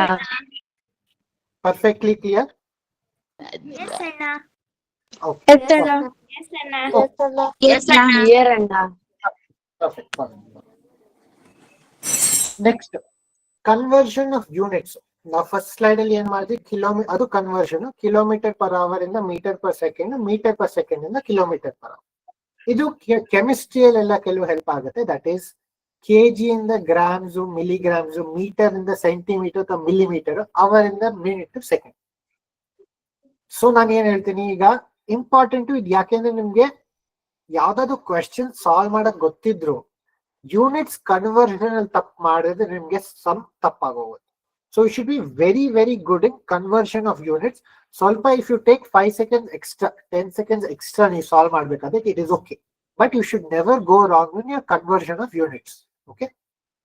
Perfectly clear? Yes ಅಣ್ಣ. ಓಕೆ. Yes ಅಣ್ಣ. Yes, ma'am. Clear ಅಣ್ಣ. Perfect. Next conversion of units. ನಾವು ಫಸ್ಟ್ ಸ್ಲೈಡ್ ಅಲ್ಲಿ ಏನ್ ಮಾಡಿದ್ವಿ? ಕಿಲೋಮೀಟರ್, ಅದು ಕನ್ವರ್ಷನ್. ಕಿಲೋಮೀಟರ್ ಪರ್ ಅವರ್ ಇಂದ metre per second, metre per second ಇಂದ ಕಿಲೋಮೀಟರ್ ಪರ್ ಅವರ್. ಇದು ಕೆಮಿಸ್ಟ್ರಿಯಲ್ಲೆಲ್ಲ ಕೆಲವು ಹೆಲ್ಪ್ ಆಗುತ್ತೆ. ದಟ್ ಈಸ್ ಕೆಜಿ ಇಂದ ಗ್ರಾಮ್ಸ್, ಮಿಲಿಗ್ರಾಮ್ಸ್, ಮೀಟರ್ ಇಂದ ಸೆಂಟಿಮೀಟರ್ ಅಥವಾ ಮಿಲಿಮೀಟರ್, ಅವರ್ ಇಂದ ಮಿನಿಟ್ ಟು ಸೆಕೆಂಡ್. ಸೊ ನಾನು ಏನ್ ಹೇಳ್ತೀನಿ ಈಗ, ಇಂಪಾರ್ಟೆಂಟ್ ಇದು. ಯಾಕೆಂದ್ರೆ ನಿಮ್ಗೆ ಯಾವ್ದಾದ್ರು ಕ್ವೆಶ್ಚನ್ ಸಾಲ್ವ್ ಮಾಡಕ್ ಗೊತ್ತಿದ್ರು ಯೂನಿಟ್ಸ್ ಕನ್ವರ್ಷನ್ ಅಲ್ಲಿ ತಪ್ಪು ಮಾಡಿದ್ರೆ ನಿಮ್ಗೆ ಸಮ್ ತಪ್ಪಾಗೋಗುತ್ತೆ. So you should be very very good in conversion of units. ಸ್ವಲ್ಪ if you take 5 seconds extra, 10 seconds extra ನೀವು ಸಾಲ್ವ್ ಮಾಡ್ಬೇಕಾದ್ರೆ it is okay. But you should never go wrong in your conversion of units. Okay?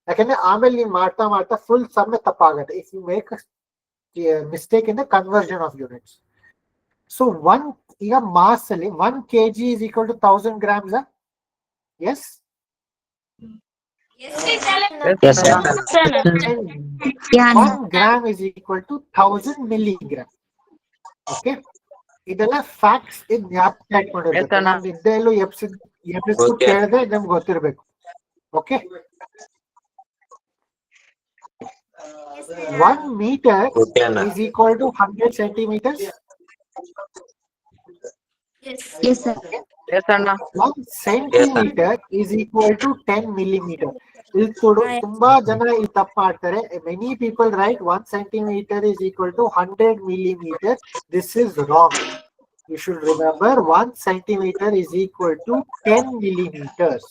ಯಾಕಂದ್ರೆ ಆಮೇಲೆ ನೀವು ಮಾಡ್ತಾ ಮಾಡ್ತಾ full ಸಮ್ಮೆ ತಪ್ಪಾಗುತ್ತೆ if you make mistake in the conversion of units. So ಈಗ ಮಾಸ್ ಅಲ್ಲಿ 1 kg is equal to 1000 grams. Yes? Yes, sir. 1 gram is equal to 1000 milligram. Okay? ಇದೆಲ್ಲ ಫ್ಯಾಕ್ಟ್ಸ್ ಜ್ಞಾಪಕ ಮಾಡಿರ್ಬೇಕು. ನಾನು ಇದ್ದೆಲ್ಲೂ ಎಪ್ಸಿದ್ದು ಕೇಳಿದ್ರೆ ನಮ್ಗೆ ಗೊತ್ತಿರ್ಬೇಕು. ಓಕೆ? 1 meter Okay, ಅಣ್ಣ. is equal to 100 centimeters. Yes, sir. 1 centimeter is equal to 10 millimeter. ಇಲ್ಲಿ ತುಂಬಾ ಜನ ಇಲ್ಲಿ ತಪ್ಪು ಮಾಡ್ತಾರೆ. Many people write 1 centimeter is equal to 100 millimeter. This is wrong. You should remember 1 centimeter is equal to 10 millimeters.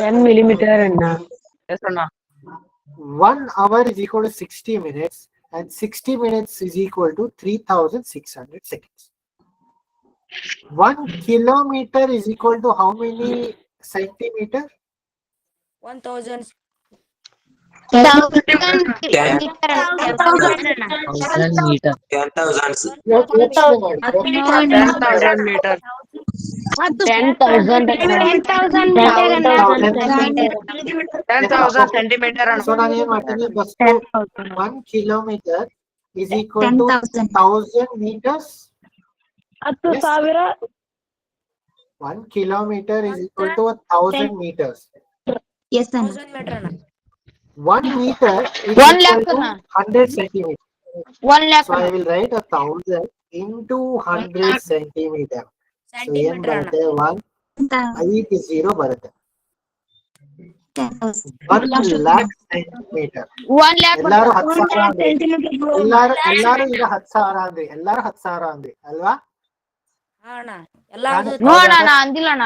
10 millimeter ಅಣ್ಣ. 1 hour is equal to 60 minutes and 60 minutes is equal to 3600 seconds. 1 kilometer is equal to how many centimeter? 1000. 10,000. meter. 10,000 centimeter ಅಣ್ಣ. So ನಾನು ಏನ್ ಮಾಡ್ತೀನಿ? 1 kilometer is equal to 1000 meters. 10,000. 1 kilometer is equal to 1000 meters. Yes, sir. 1 meter is 1 equal lakh to na. 100 centimeters. 1 lakh. So I will write 1000 into 100 centimeter. So ಏನ್ ಬರುತ್ತೆ? 150 ಬರುತ್ತೆ. 1 lakh centimeter. 1 lakh. ಎಲ್ಲಾರು 10,000 ಅಂದ್ರಿ. ಎಲ್ಲಾರು ಈಗ 10,000 ಅಂದ್ರಿ. ಎಲ್ಲಾರು 10,000 ಅಂದ್ರಿ ಅಲ್ವಾ? No ಅಣ್ಣ, ಅಂದಿಲ್ಲ ಅಣ್ಣ.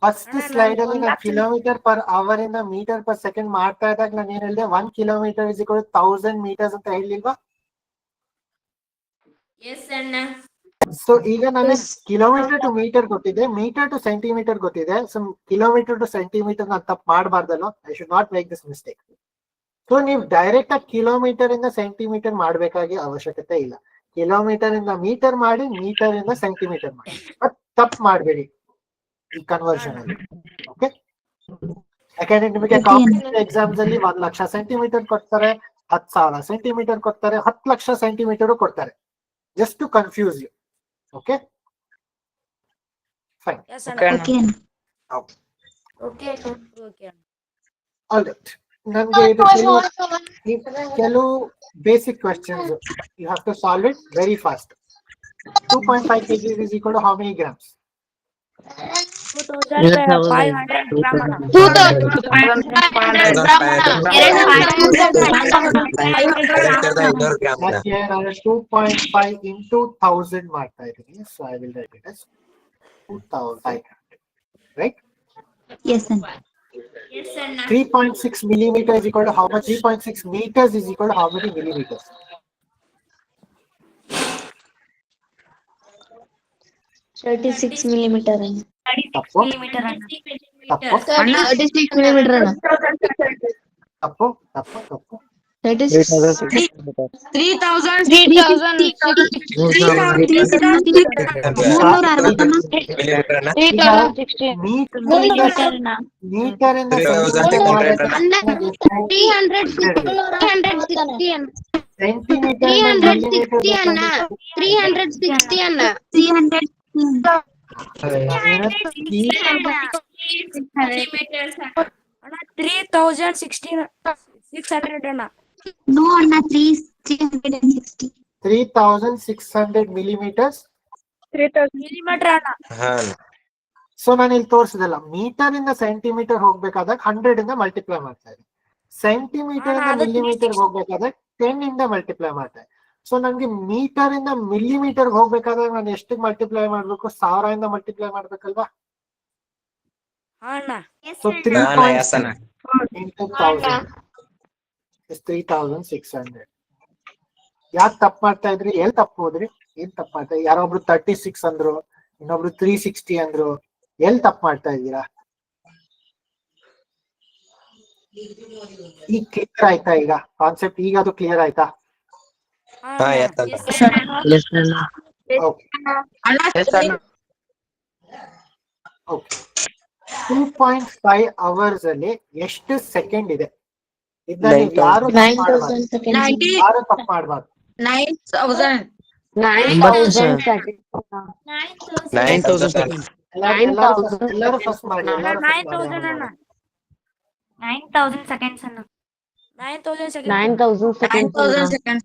ಫಸ್ಟ್ ಸ್ಲೈಡ್ ಅಲ್ಲಿ ನಾನು ಕಿಲೋಮೀಟರ್ ಪರ್ ಅವರ್ ಇಂದ ಮೀಟರ್ ಪರ್ ಸೆಕೆಂಡ್ ಮಾಡ್ತಾ ಇದ್ದಾಗ ನಾನು ಏನ್ ಹೇಳಿದೆ? 1 kilometer is equal to 1000 meters ಅಂತ ಹೇಳಿಲ್ವಾ? ಸೊ ಈಗ ನಾನು ಕಿಲೋಮೀಟರ್ ಟು ಮೀಟರ್ ಗೊತ್ತಿದೆ, ಮೀಟರ್ ಟು ಸೆಂಟಿಮೀಟರ್ ಗೊತ್ತಿದೆ. ಸೊ ಕಿಲೋಮೀಟರ್ ಟು ಸೆಂಟಿಮೀಟರ್ ನಾನು ತಪ್ಪು ಮಾಡಬಾರ್ದಲ್ಲ. I should not make this mistake. So ನೀವು ಡೈರೆಕ್ಟ್ ಆಗಿ ಕಿಲೋಮೀಟರ್ ಇಂದ ಸೆಂಟಿಮೀಟರ್ ಮಾಡ್ಬೇಕಾಗಿ ಅವಶ್ಯಕತೆ ಇಲ್ಲ. ಕಿಲೋಮೀಟರ್ ಇಂದ ಮೀಟರ್ ಮಾಡಿ, ಮೀಟರ್ ಇಂದ ಸೆಂಟಿಮೀಟರ್ ಮಾಡಿ. ಬಟ್ ತಪ್ಪು ಮಾಡಬೇಡಿ ಈ ಕನ್ವರ್ಷನ್ ಅಲ್ಲಿ. ಓಕೆ? ಯಾಕಂದ್ರೆ ನಿಮಗೆ ಕಾಂಪಿಟೇಟಿವ್ ಎಕ್ಸಾಮ್ಸ್ ಅಲ್ಲಿ 1 ಲಕ್ಷ ಸೆಂಟಿಮೀಟರ್ ಕೊಡ್ತಾರೆ, 10,000 ಸೆಂಟಿಮೀಟರ್ ಕೊಡ್ತಾರೆ, 10 ಲಕ್ಷ ಸೆಂಟಿಮೀಟರ್ ಕೊಡ್ತಾರೆ. Just to confuse you. Okay? Fine. Okay. All right. Nange idu ಕೆಲವು basic questions. You have to solve it very fast. 2.5 kg is equal to how many grams? 2,500 grams. 2.5 into 1000 ಮಾಡ್ತಾ ಇದ್ದೀನಿ. So I will write it as 2,500. Right? Yes, sir. Yes, Anna. 3.6 millimeter is equal to how much? 3.6 meters is equal to how many millimeters? 36 millimeter. ತಪ್ಪು ತಪ್ಪು ಅಣ್ಣ 36 millimeter ಅಣ್ಣ. ತಪ್ಪು ತಪ್ಪು ತಪ್ಪು 3060. Metre ಇಂದ centimetre Anna, 3,600 Anna. No, Anna, 360. 3600 millimeters. Millimeter Anna. So ನಾನು ಇಲ್ಲಿ ತೋರಿಸಿದಲ್ಲ, ಮೀಟರ್ ಇಂದ ಸೆಂಟಿಮೀಟರ್ ಹೋಗ್ಬೇಕಾದಾಗ 100 ಇಂದ ಮಲ್ಟಿಪ್ಲೈ ಮಾಡ್ತಾ ಇದೆ, ಸೆಂಟಿಮೀಟರ್ ಇಂದ ಮಿಲಿಮೀಟರ್ ಹೋಗ್ಬೇಕಾದ್ರೆ 10 ಇಂದ ಮಲ್ಟಿಪ್ಲೈ ಮಾಡ್ತಾ ಇದೆ. ಸೊ ನನ್ಗೆ ಮೀಟರ್ ಇಂದ ಮಿಲಿಮೀಟರ್ ಹೋಗ್ಬೇಕಾದ್ರೆ ನಾನು ಎಷ್ಟು ಮಲ್ಟಿಪ್ಲೈ ಮಾಡ್ಬೇಕು? 1000 ಇಂದ multiply ಮಾಡ್ಬೇಕಲ್ವಾ? Anna. So 3.6 into 1000 is 3600. ಯಾಕೆ ತಪ್ಪು ಮಾಡ್ತಾ ಇದ್ರಿ? ಎಲ್ಲಿ ತಪ್ಪು ಹೋದ್ರಿ? ಏನ್ ತಪ್ಪು ಮಾಡ್ತಾ ಇದ್ರಿ? ಯಾರೊಬ್ರು 36 ಅಂದ್ರು, ಇನ್ನೊಬ್ರು 360 ಅಂದ್ರು. ಎಲ್ಲಿ ತಪ್ಪು ಮಾಡ್ತಾ ಇದ್ದೀರಾ? ಈಗ ಕ್ಲಿಯರ್ ಆಯ್ತಾ? ಈಗ ಕಾನ್ಸೆಪ್ಟ್ ಈಗ ಅದು ಕ್ಲಿಯರ್ ಆಯ್ತಾ? ಓಕೆ. 2.5 ಅವರ್ಸ್ ಅಲ್ಲಿ ಎಷ್ಟು ಸೆಕೆಂಡ್ ಇದೆ? ಇದನ್ನ ನೀವು ಯಾರು ತಪ್ಪು ಮಾಡಬಾರ್ದು. 9,000. 9,000. ಎಲ್ಲರೂ ಫಸ್ಟ್ ಮಾಡಿ. 9,000 seconds Anna. 9,000 seconds. 9,000 seconds. 9,000 seconds.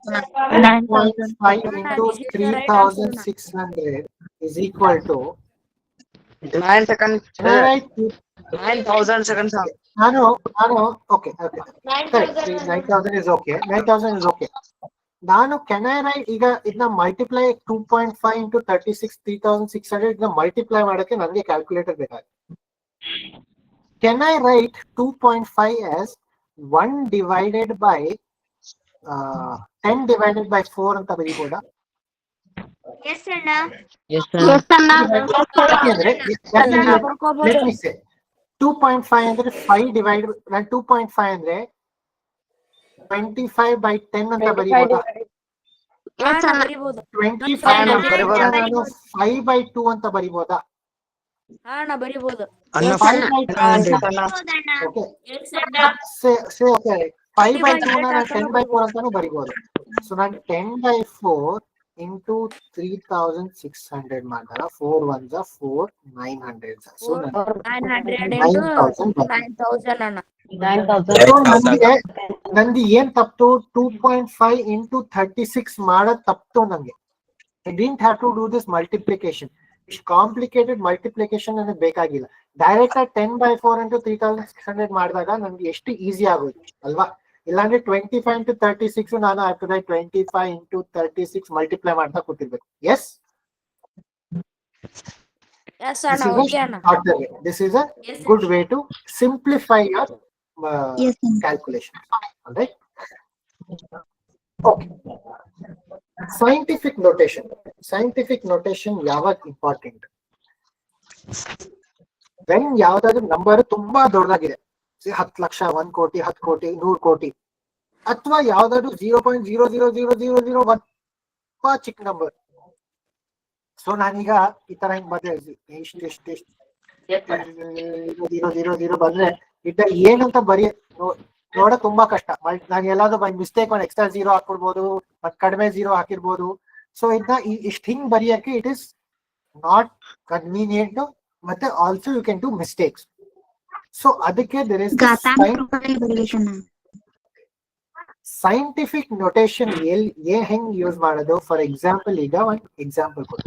5 into 3600 is equal to 9 seconds. Am I right? 9,000 seconds. ನಾನು okay. 9,000 is okay. 9,000 is okay. ನಾನು can I write ಈಗ ಇದನ್ನ ಮಲ್ಟಿಪ್ಲೈ 2.5 into 36 3600 ಇದನ್ನ ಮಲ್ಟಿಪ್ಲೈ ಮಾಡಕ್ಕೆ ನನಗೆ ಕ್ಯಾಲ್ಕುಲೇಟರ್ ಬೇಕಾಗುತ್ತೆ. Can I write 2.5 as 1 divided by 10 divided by 4 ಅಂತ ಬರೀಬೋದಾ? Yes Anna. Yes, Let me say 2.5 ಅಂದ್ರೆ 5 divided 2.5 ಅಂದ್ರೆ 25 by 10 ಅಂತ ಬರೀಬೋದಾ? Anna ಬರಿಬಹುದು. 25 ನಾನು 5 by 2 ಅಂತ ಬರೀಬೋದಾ? Anna ಬರಿಬಹುದು. 5 by 2 okay. Say okay. 5 by 2 ನಾನು 10 by 4 ಅಂತಾನು ಬರೀಬಹುದು. ಸೊ ನಾನು 10 by 4 into 3600 ಮಾಡಿದಾಗ 4 ones are 4 900 so 900 into 9,000 Anna. 9,000. ನಂದು ಏನ್ ತಪ್ಪು? 2.5 into 36 ಮಾಡೋದ್ ತಪ್ಪು ನಂಗೆ. I didn't have to do this multiplication. ಇಷ್ಟು ಕಾಂಪ್ಲಿಕೇಟೆಡ್ ಮಲ್ಟಿಪ್ಲಿಕೇಶನ್ ನನಗೆ ಬೇಕಾಗಿಲ್ಲ. ಡೈರೆಕ್ಟ್ ಆಗಿ 10 by 4 into 3600 ಮಾಡಿದಾಗ ನನ್ಗೆ ಎಷ್ಟು ಈಸಿ ಆಗೋಯ್ತು ಅಲ್ವಾ? ಇಲ್ಲಾಂದ್ರೆ 25 into 36 ನಾನು 25 into 36 ಮಲ್ಟಿಪ್ಲೈ ಮಾಡ್ತಾ ಕೂತಿರ್ಬೇಕು. Yes, Yes Anna. Okay Anna. this is a good way to simplify your Yes, Anna. calculation. All right. Okay. Scientific notation ಯಾವಾಗ ಇಂಪಾರ್ಟೆಂಟ್? ವೆನ್ ಯಾವ್ದಾದ್ರು ನಂಬರ್ ತುಂಬಾ ದೊಡ್ಡದಾಗಿದೆ, 10 ಲಕ್ಷ, 1 ಕೋಟಿ, 10 ಕೋಟಿ, 100 ಕೋಟಿ, ಅಥವಾ ಯಾವ್ದಾದ್ರು 0.0000001 ತುಂಬಾ ಚಿಕ್ಕ ನಂಬರ್. ಸೊ ನಾನೀಗ ಈ ತರ ಹಿಂಗ್ ಬಂದ್ರೆ ಎಷ್ಟು 0 ಬಂದ್ರೆ ಇದ್ದ ಏನಂತ ನೋಡ ತುಂಬಾ ಕಷ್ಟ. ನಾನು ಎಲ್ಲಾದ್ರೂ ಬೈ ಮಿಸ್ಟೇಕ್ ಒಂದು ಎಕ್ಸ್ಟ್ರಾ 0 ಹಾಕೊಳ್ಬಹುದು, ಮತ್ತೆ ಕಡಿಮೆ 0 ಹಾಕಿರ್ಬೋದು. ಸೊ ಇದನ್ನ ಇಷ್ಟ ಹಿಂಗ್ ಬರೆಯಕ್ಕೆ ಇಟ್ ಇಸ್ ನಾಟ್ ಕನ್ವೀನಿಯಂಟ್, ಮತ್ತೆ also you can do mistakes. So ಅದಕ್ಕೆ ದೇರ್ ಇಸ್ ಸೈಂಟಿಫಿಕ್ ನೊಟೇಷನ್ ಹೆಂಗ್ ಯೂಸ್ ಮಾಡೋದು. ಫಾರ್ ಎಕ್ಸಾಂಪಲ್, ಈಗ ಒಂದು ಎಕ್ಸಾಂಪಲ್ ಕೊಡಿ,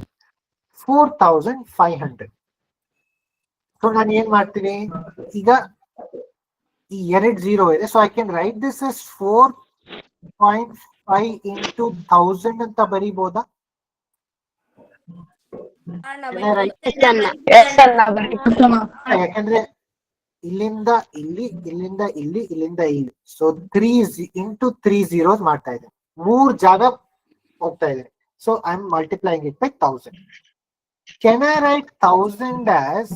4500. ಸೊ ನಾನು ಏನ್ ಮಾಡ್ತೀನಿ, ಈಗ ಈ 2 0 ಇದೆ. So I can write this as 4.5 into 1000 ಅಂತ ಬರೀಬೋದಾ? Anna Can I write? Yes, Anna. ಯಾಕಂದ್ರೆ ಇಲ್ಲಿಂದ ಇಲ್ಲಿ, ಇಲ್ಲಿಂದ ಇಲ್ಲಿ, ಇಲ್ಲಿಂದ ಇಲ್ಲಿ. ಸೊ 3 into 3 zeros ಮಾಡ್ತಾ ಇದ್ದೇನೆ. 3 ಜಾಗ ಹೋಗ್ತಾ ಇದ್ದೇನೆ. So I am multiplying it by 1000. Can I write 1000 as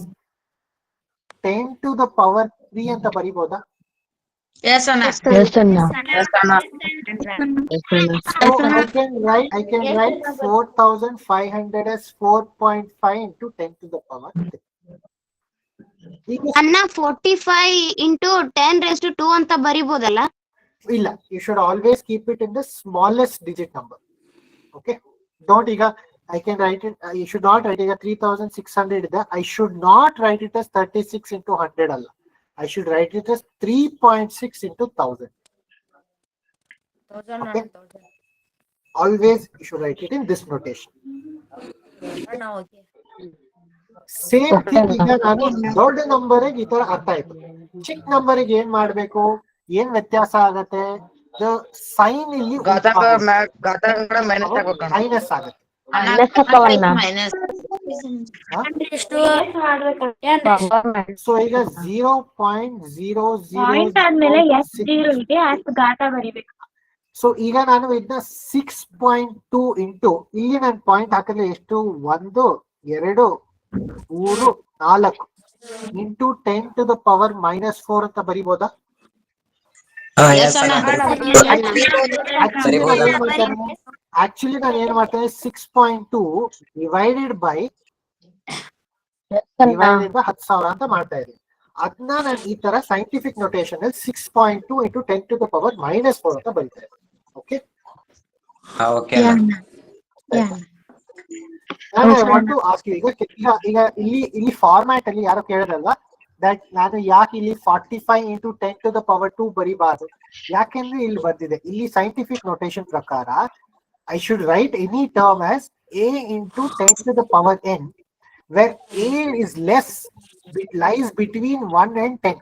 10 to the power 3 ಅಂತ ಬರಿಬೋದಾ? Yes, Anna. Yes, Anna. So I can write 4500 as 4.5 into 10 to the power 3. ಅಣ್ಣ 45 into 10 raised to 2 ಅಂತ ಬರಿಬೋದಲ್ಲ? ಇಲ್ಲ, you should always keep it in the smallest digit number. Okay, don't ಈಗ I can write it, you should not write it as 3600 ಇದೆ. I should not write it as 36 into 100 ಅಲ್ಲ. I should write it as 3.6 into 1000. Okay, always you should write it in this notation. Same thing. ಈಗ ನಾನು ದೊಡ್ಡ number ಈ ತರ ಅರ್ಥ ಆಯ್ತು. ಚಿಕ್ಕ ನಂಬರ್ ಏನ್ ಮಾಡ್ಬೇಕು, ಏನ್ ವ್ಯತ್ಯಾಸ ಆಗತ್ತೆ? ಸೈನ್ ಇಲ್ಲಿ ಮೈನಸ್ ಆಗುತ್ತೆ. ಸೊ ಈಗ 0.0006. ಸೊ ಈಗ ನಾನು ಇದನ್ನ 6.2 ಇಂಟು ಇಲ್ಲಿ ನಾನು ಪಾಯಿಂಟ್ ಹಾಕಿದ್ರೆ ಎಷ್ಟು? 1 2 3 4 ಇಂಟು 10 to the power -4 ಅಂತ ಬರಿಬೋದಾ? ಆಕ್ಚುಲಿ ನಾನು ಏನ್ ಮಾಡ್ತೇನೆ, 6.2 ಡಿವೈಡೆಡ್ ಬೈ 10,000 ಅಂತ ಮಾಡ್ತಾ ಇದ್ದೀನಿ. ಅದನ್ನ ನಾನು ಈ ತರ ಸೈಂಟಿಫಿಕ್ ನೊಟೇಷನ್ ಅಲ್ಲಿ 6.2 ಇಂಟು 10 to the power -4 ಅಂತ ಬರೀತಾ ಇದ್ದೀನಿ. ಓಕೆ, ನಾನು ಆಸ್ಕ್ ಯು, ಈಗ ಇಲ್ಲಿ ಫಾರ್ಮ್ಯಾಟ್ ಅಲ್ಲಿ ಯಾರೋ ಕೇಳಿದ್ರಲ್ವಾ ದಟ್ ನಾನು ಯಾಕೆ ಇಲ್ಲಿ 45 ಇಂಟು 10 to the power 2 ಬರಿಬಾರ್ದು? ಯಾಕೆಂದ್ರೆ ಇಲ್ಲಿ ಬರ್ದಿದೆ, ಇಲ್ಲಿ ಸೈಂಟಿಫಿಕ್ ನೊಟೇಷನ್ ಪ್ರಕಾರ I should write any term as a into 10 to the power n, where a is less, it lies between 1 and 10.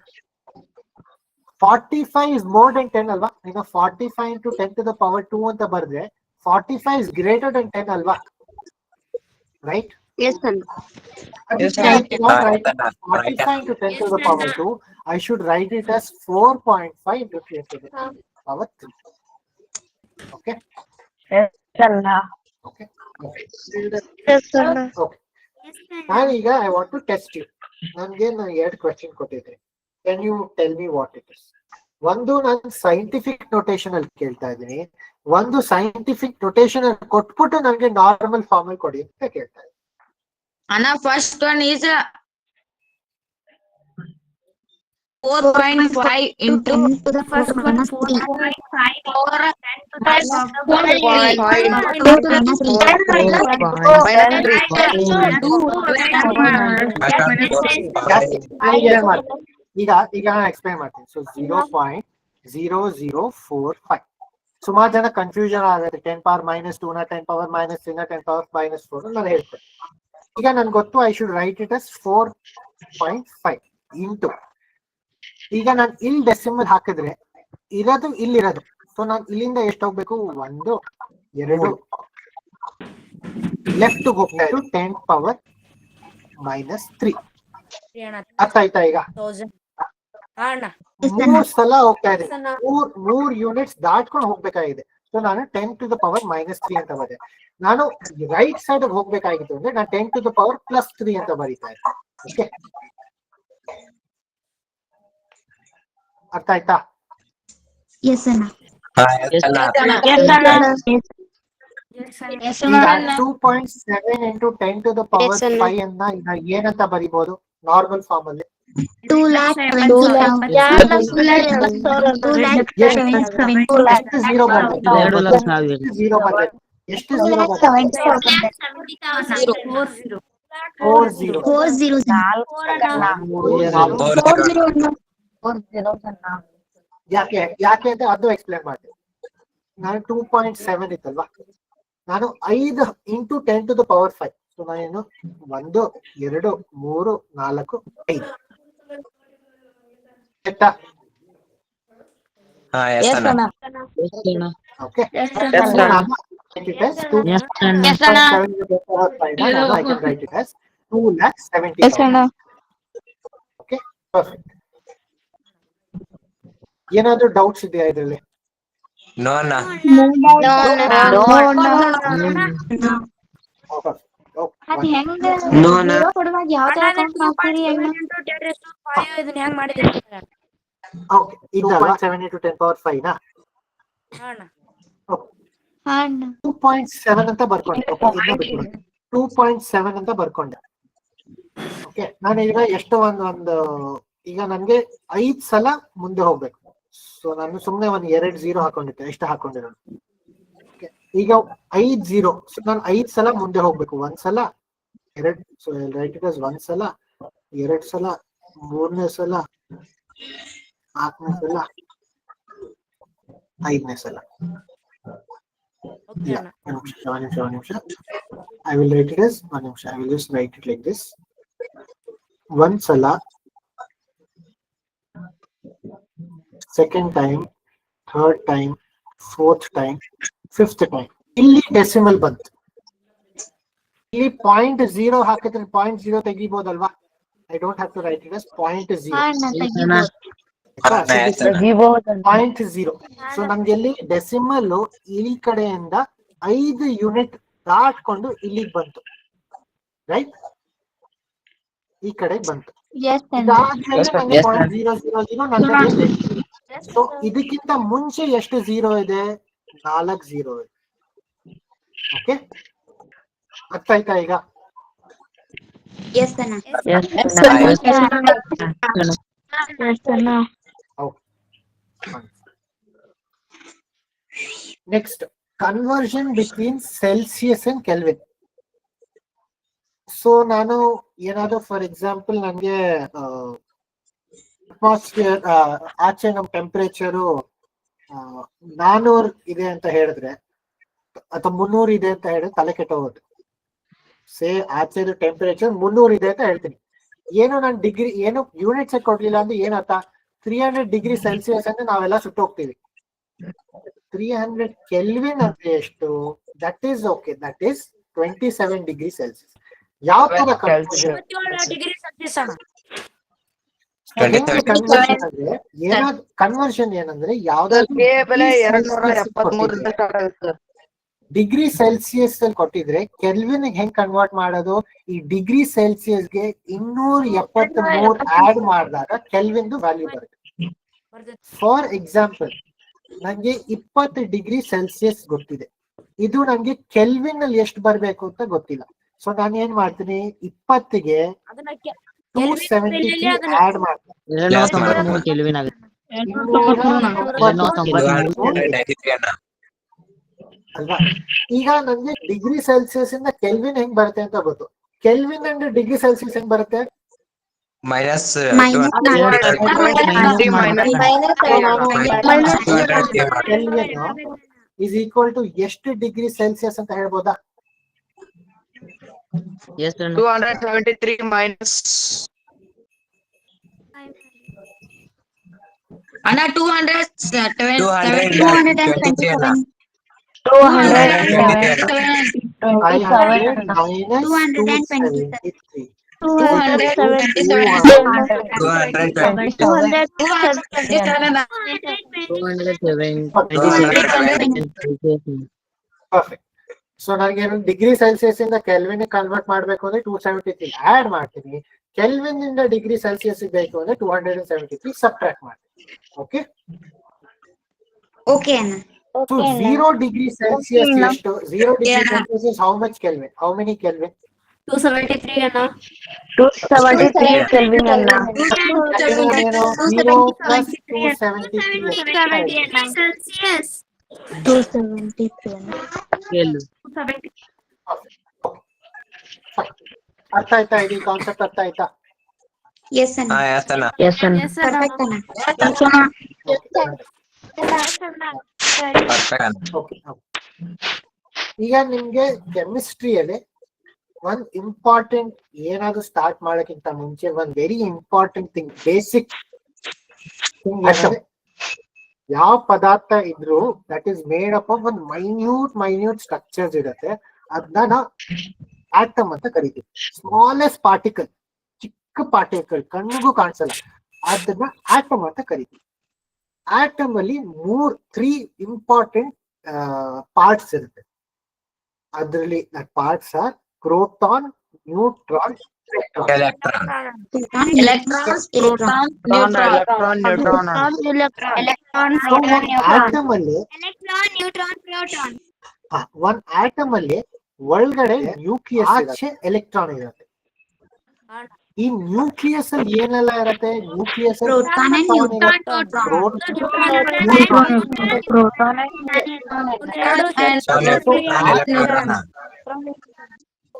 45 is more than 10 alva. ಈಗ 45 into 10 to the power 2 ಅಂತ ಬರ್ದ್ರೆ 45 is greater than 10 alva, right? Yes, sir. Yes, I cannot write 45 into 10 to the power 2. I should write it as 4.5 into 10 to the power 3. Okay. Okay. Yes, sir. Okay. ನಾನೀಗ I want to test you. ನನಗೆ ನಾನು 2 question ಕೊಟ್ಟಿದ್ದೆ. Can you tell me what it is? ಒಂದು ನಾನು scientific notation ಅಲ್ಲಿ ಕೇಳ್ತಾ ಇದ್ದೀನಿ, ಒಂದು ಸೈಂಟಿಫಿಕ್ ನೊಟೇಷನ್ ಅಲ್ಲಿ ಕೊಟ್ಬಿಟ್ಟು ನನಗೆ ನಾರ್ಮಲ್ ಫಾರ್ಮ್ ಅಲ್ಲಿ ಕೊಡಿ ಅಂತ ಕೇಳ್ತಾ ಇದ್ದೀನಿ. Anna, first one is 4.5 into the first one is 3. 4.5 ಈಗ ಎಕ್ಸ್ಪ್ಲೈನ್ ಮಾಡ್ತೀನಿ. ಸೊ 0.0045. ಸುಮಾರು ಜನ ಕನ್ಫ್ಯೂಷನ್ ಆಗುತ್ತೆ. 10 power -2 ನ 10 power -3 ನ 10 power -4 ನಾನು ಹೇಳ್ತೇನೆ. ಈಗ ನನ್ಗೆ ಗೊತ್ತು I should write it as 4.5 into, ಈಗ ನಾನು ಇಲ್ಲಿ ಡೆಸಿಮಲ್ ಹಾಕಿದ್ರೆ ಇರೋದು ಇಲ್ಲಿರೋದು. ಸೊ ನಾನು ಇಲ್ಲಿಂದ ಎಷ್ಟು ಹೋಗ್ಬೇಕು? 1 2 ಲೆಫ್ಟ್ ಹೋಗ್ತಾ ಇದ್ದು 10 power -3. ಅರ್ಥ ಆಯ್ತಾ? ಈಗ 3 ಸಲ ಹೋಗ್ತಾ ಇದೆ, 3 ಯೂನಿಟ್ಸ್ ದಾಟ್ಕೊಂಡು ಹೋಗ್ಬೇಕಾಗಿದೆ. ಸೊ ನಾನು 10 to the power -3 ಅಂತ ಬರೆದೆ. ನಾನು ರೈಟ್ ಸೈಡ್ ಹೋಗ್ಬೇಕಾಗಿತ್ತು ಅಂದ್ರೆ ನಾನು 10 to the power +3 ಅಂತ ಬರೀತಾ ಇದ್ದೆ. ಓಕೆ, ಅರ್ಥ ಆಯ್ತಾ? Yes, sir. Yes, 2.7 into 10 to the power 5 ಅನ್ನ ಈಗ ಏನಂತ ಬರಿಬಹುದು ನಾರ್ಮಲ್ ಫಾರ್ಮ್ ಅಲ್ಲಿ? 2,20,000. ಎಷ್ಟು ಝೀರೋ ಬಂದಿದೆ? ಎಷ್ಟು ಝೀರೋ ಬಂದಿದೆ? 40. ಯಾಕೆ ಅಂತ ಅದು ಎಕ್ಸ್ಪ್ಲೇನ್ ಮಾಡ್ತೀನಿ. ನಾನು 2.7 ಇತ್ತಲ್ವಾ, ನಾನು 5 into 10 to the power 5. So ನಾನೇನು 1 2 3 4 5 ಆಯ್ತಾ? Okay, okay, perfect. ಏನಾದ್ರು ಡೌಟ್ಸ್ ಇದೆಯಾ ಇದರಲ್ಲಿ? No, na. ಅದ್ ಹೆಂಗ No, na. zero ಕೊಡುವಾಗ ಯಾವ ತರ ಕೌಂಟ್ ಮಾಡ್ತೀರಿ ಅಣ್ಣ? ಇದನ್ನ ಹೆಂಗ್ ಮಾಡಿದ್ರಿ ಓಕೆ ಇದಲ್ವಾ 7 into 10 power 5 ನಾ? ಅಣ್ಣ? ಹಾ ಅಣ್ಣ. 2.7 ಅಂತ ಬರ್ಕೊಂಡೆ. ಓಕೆ ಇದನ್ನ ಬಿಟ್ಬಿಡಿ. 2.7 ಅಂತ ಬರ್ಕೊಂಡೆ. ಓಕೆ ನಾನು ಈಗ ಎಷ್ಟು ಒಂದು ಈಗ ನನ್ಗೆ 5 ಸಲ ಮುಂದೆ ಹೋಗ್ಬೇಕು. ಸೊ ನಾನು ಸುಮ್ನೆ ಒಂದು 2 0 ಹಾಕೊಂಡಿದ್ದೆ. ಎಷ್ಟು ಹಾಕೊಂಡಿರೋದು? ಈಗ 5 0. ಸೊ ನಾನು 5 ಸಲ ಮುಂದೆ ಹೋಗ್ಬೇಕು. 1 ಸಲ 2, ಸೊ ರೈಟ್ ಇಟ್ ಇಸ್ 1 ಸಲ 2 ಸಲ 3ನೇ ಸಲ 4ನೇ ಸಲ 5ನೇ ಸಲ. one ನಿಮಿಷ. I will write it as one ನಿಮಿಷ. I will just write it like this. 1 ಸಲ, second time, third time, fourth time, fifth time. ಇಲ್ಲಿ ಡೆಸಿಮಲ್ ಬಂತು. ಇಲ್ಲಿ 0.0 ಹಾಕಿದ್ರೆ 0.0 ತೆಗಿಬಹುದಲ್ವಾ? I don't have to write it as 0.0. ಹಾ ಅಣ್ಣ ತೆಗಿಬೋದು. 0.0. ಸೊ ನಮ್ಗೆ ಇಲ್ಲಿ ಡೆಸಿಮಲ್ ಈ ಕಡೆಯಿಂದ 5 ಯೂನಿಟ್ ದಾಟ್ಕೊಂಡು ಇಲ್ಲಿಗೆ ಬಂತು, ರೈಟ್? ಈ ಕಡೆ ಬಂತು. Yes ಅಣ್ಣ. ಇದಾದ್ಮೇಲೆ ನಂಗೆ 0.000 ನನ್ನಲ್ಲಿ ಇದೆ. ಸೊ ಇದಕ್ಕಿಂತ ಮುಂಚೆ ಎಷ್ಟು 0 ಇದೆ? 4 0 ಇದೆ. ಓಕೆ, ಅರ್ಥ ಆಯ್ತಾ ಈಗ? Yes ಅಣ್ಣ. Next, conversion between Celsius and kelvin. So ನಾನು ಏನಾದ್ರು ಫಾರ್ ಎಕ್ಸಾಂಪಲ್ ನನಗೆ ಅಟ್ಮಾಸ್ಫಿಯರ್ ಆಚೆ ನಮ್ ಟೆಂಪರೇಚರು 400 ಇದೆ ಅಂತ ಹೇಳಿದ್ರೆ ಅಥವಾ 300 ಇದೆ ಅಂತ ಹೇಳಿದ್ರೆ ತಲೆ ಕೆಟ್ಟೋಗುತ್ತೆ. ಸೇ ಆಚೆ ಟೆಂಪರೇಚರ್ 300 ಇದೆ ಅಂತ ಹೇಳ್ತೀನಿ. ಏನು ನಾನು ಡಿಗ್ರಿ ಏನು ಯೂನಿಟ್ಸ್ ಕೊಡ್ಲಿಲ್ಲ ಅಂದ್ರೆ ಏನರ್ಥ? 300 ಡಿಗ್ರಿ ಸೆಲ್ಸಿಯಸ್ ಅಂದ್ರೆ ನಾವೆಲ್ಲ ಸುಟ್ಟು ಹೋಗ್ತೀವಿ. 300 ಕೆಲ್ವಿನ್ ಅಂದ್ರೆ ಎಷ್ಟು? That is okay, that is 27 degree Celsius. ಯಾವ ತರ ಕನ್ವರ್ಷನ್ ಅಂದ್ರೆ ಕನ್ವರ್ಷನ್ ಏನಂದ್ರೆ ಯಾವ್ದಾದ್ರು ಡಿಗ್ರಿ ಸೆಲ್ಸಿಯಸ್ ಅಲ್ಲಿ ಕೊಟ್ಟಿದ್ರೆ ಕೆಲ್ವಿನ್ ಹೆಂಗ್ ಕನ್ವರ್ಟ್ ಮಾಡೋದು? ಈ ಡಿಗ್ರಿ ಸೆಲ್ಸಿಯಸ್ಗೆ 273 ಆಡ್ ಮಾಡಿದಾಗ ಕೆಲ್ವಿನ್ ವ್ಯಾಲ್ಯೂ ಬರುತ್ತೆ. ಫಾರ್ ಎಕ್ಸಾಂಪಲ್ ನಂಗೆ 20 ಡಿಗ್ರಿ ಸೆಲ್ಸಿಯಸ್ ಗೊತ್ತಿದೆ, ಇದು ನಂಗೆ ಕೆಲ್ವಿನ್ ಅಲ್ಲಿ ಎಷ್ಟು ಬರ್ಬೇಕು ಅಂತ ಗೊತ್ತಿಲ್ಲ. ಸೊ ನಾನು ಏನ್ ಮಾಡ್ತೀನಿ, 20ಗೆ 273 ಆಡ್ ಮಾಡ್ತೀನಿ. 293 ಕೆಲ್ವಿನ್ ಆಗುತ್ತೆ. 293 ಅಣ್ಣ. ಅಲ್ವಾ? ಈಗ ನಂಗೆ ಡಿಗ್ರಿ ಸೆಲ್ಸಿಯಸ್ ಇಂದ ಕೆಲ್ವಿನ್ ಹೆಂಗ್ ಬರುತ್ತೆ ಅಂತ ಗೊತ್ತು. ಕೆಲ್ವಿನ್ ಅಂದ್ರೆ ಡಿಗ್ರಿ ಸೆಲ್ಸಿಯಸ್ ಹೆಂಗ್ ಬರುತ್ತೆ? Minus kelvin is equal to ಎಷ್ಟು ಡಿಗ್ರಿ ಸೆಲ್ಸಿಯಸ್ ಅಂತ ಹೇಳ್ಬೋದಾ? 273 minus ಅಣ್ಣ 223 ಅಣ್ಣ. 227. ಪರ್ಫೆಕ್ಟ್. ಸೊ ನನಗೆ ಡಿಗ್ರಿ ಸೆಲ್ಸಿಯಸ್ ಇಂದ ಕೆಲ್ವಿನ್ ಕನ್ವರ್ಟ್ ಮಾಡ್ಬೇಕು ಅಂದ್ರೆ 273 ಆಡ್ ಮಾಡ್ತೀನಿ. ಕೆಲ್ವಿನ್ ಇಂದ ಡಿಗ್ರಿ ಸೆಲ್ಸಿಯಸ್ ಬೇಕು ಅಂದ್ರೆ 273 ಸಬ್ಟ್ರಾಕ್ಟ್ ಮಾಡ್ತೀನಿ. ಓಕೆ ಓಕೆ ಅಣ್ಣ. ಸೊ 0 ಡಿಗ್ರಿ ಸೆಲ್ಸಿಯಸ್ ಎಷ್ಟು? 0 degree Celsius is how much kelvin? How many kelvin? 273 ಅಣ್ಣ. 273 ಕೆಲ್ವಿನ್ ಅಣ್ಣ. 0 plus 273 ಸೆಲ್ಸಿಯಸ್ 273 ಅಣ್ಣ. ಕೆಲ್ವಿನ್. ಅರ್ಥ ಆಯ್ತಾ? ಇದು ಕಾನ್ಸೆಪ್ಟ್ ಅರ್ಥ ಆಯ್ತಾ? ಎಸ್ ಅಣ್ಣ. Yes ಅಣ್ಣ. ಪರ್ಫೆಕ್ಟ್ ಅಣ್ಣ. Okay. ಈಗ ನಿಮ್ಗೆ ಕೆಮಿಸ್ಟ್ರಿಯಲ್ಲಿ ಒಂದ್ ಇಂಪಾರ್ಟೆಂಟ್ ಏನಾದ್ರು ಸ್ಟಾರ್ಟ್ ಮಾಡೋಕ್ಕಿಂತ ಮುಂಚೆ ಒಂದ್ very important thing, basic thing ಏನಂದ್ರೆ ಯಾವ ಪದಾರ್ಥ ಇದ್ರು that is made up of ಒಂದು ಮೈನ್ಯೂಟ್ ಸ್ಟ್ರಕ್ಚರ್ಸ್ ಇರುತ್ತೆ. ಅದನ್ನ ನಾವು ಆಟಮ್ ಅಂತ ಕರಿತೀವಿ. ಸ್ಮಾಲೆಸ್ಟ್ ಪಾರ್ಟಿಕಲ್, ಚಿಕ್ಕ ಪಾರ್ಟಿಕಲ್, ಕಣ್ಣಿಗೂ ಕಾಣಿಸಲ್ಲ, ಅದನ್ನ ಆಟಮ್ ಅಂತ ಕರಿತೀವಿ. ಆಟಮ್ ಅಲ್ಲಿ 3 ಇಂಪಾರ್ಟೆಂಟ್ ಪಾರ್ಟ್ಸ್ ಇರುತ್ತೆ. ಅದರಲ್ಲಿ parts R proton, neutron, electron. Electron. Electrons, protons, Electron, neutron. Atom ಅಲ್ಲಿ ಎಲೆಕ್ಟ್ರಾನ್, ನ್ಯೂಟ್ರಾನ್, ಪ್ರೋಟಾನ್. ಒಂದ್ ಆಟಮ್ ಅಲ್ಲಿ ಒಳಗಡೆ ನ್ಯೂಕ್ಲಿಯಸ್ ಆಚೆ ಎಲೆಕ್ಟ್ರಾನ್ ಇರುತ್ತೆ. ಈ ನ್ಯೂಕ್ಲಿಯಸ್ ಅಲ್ಲಿ ಏನೆಲ್ಲ ಇರುತ್ತೆ? Nucleus Proton and neutron.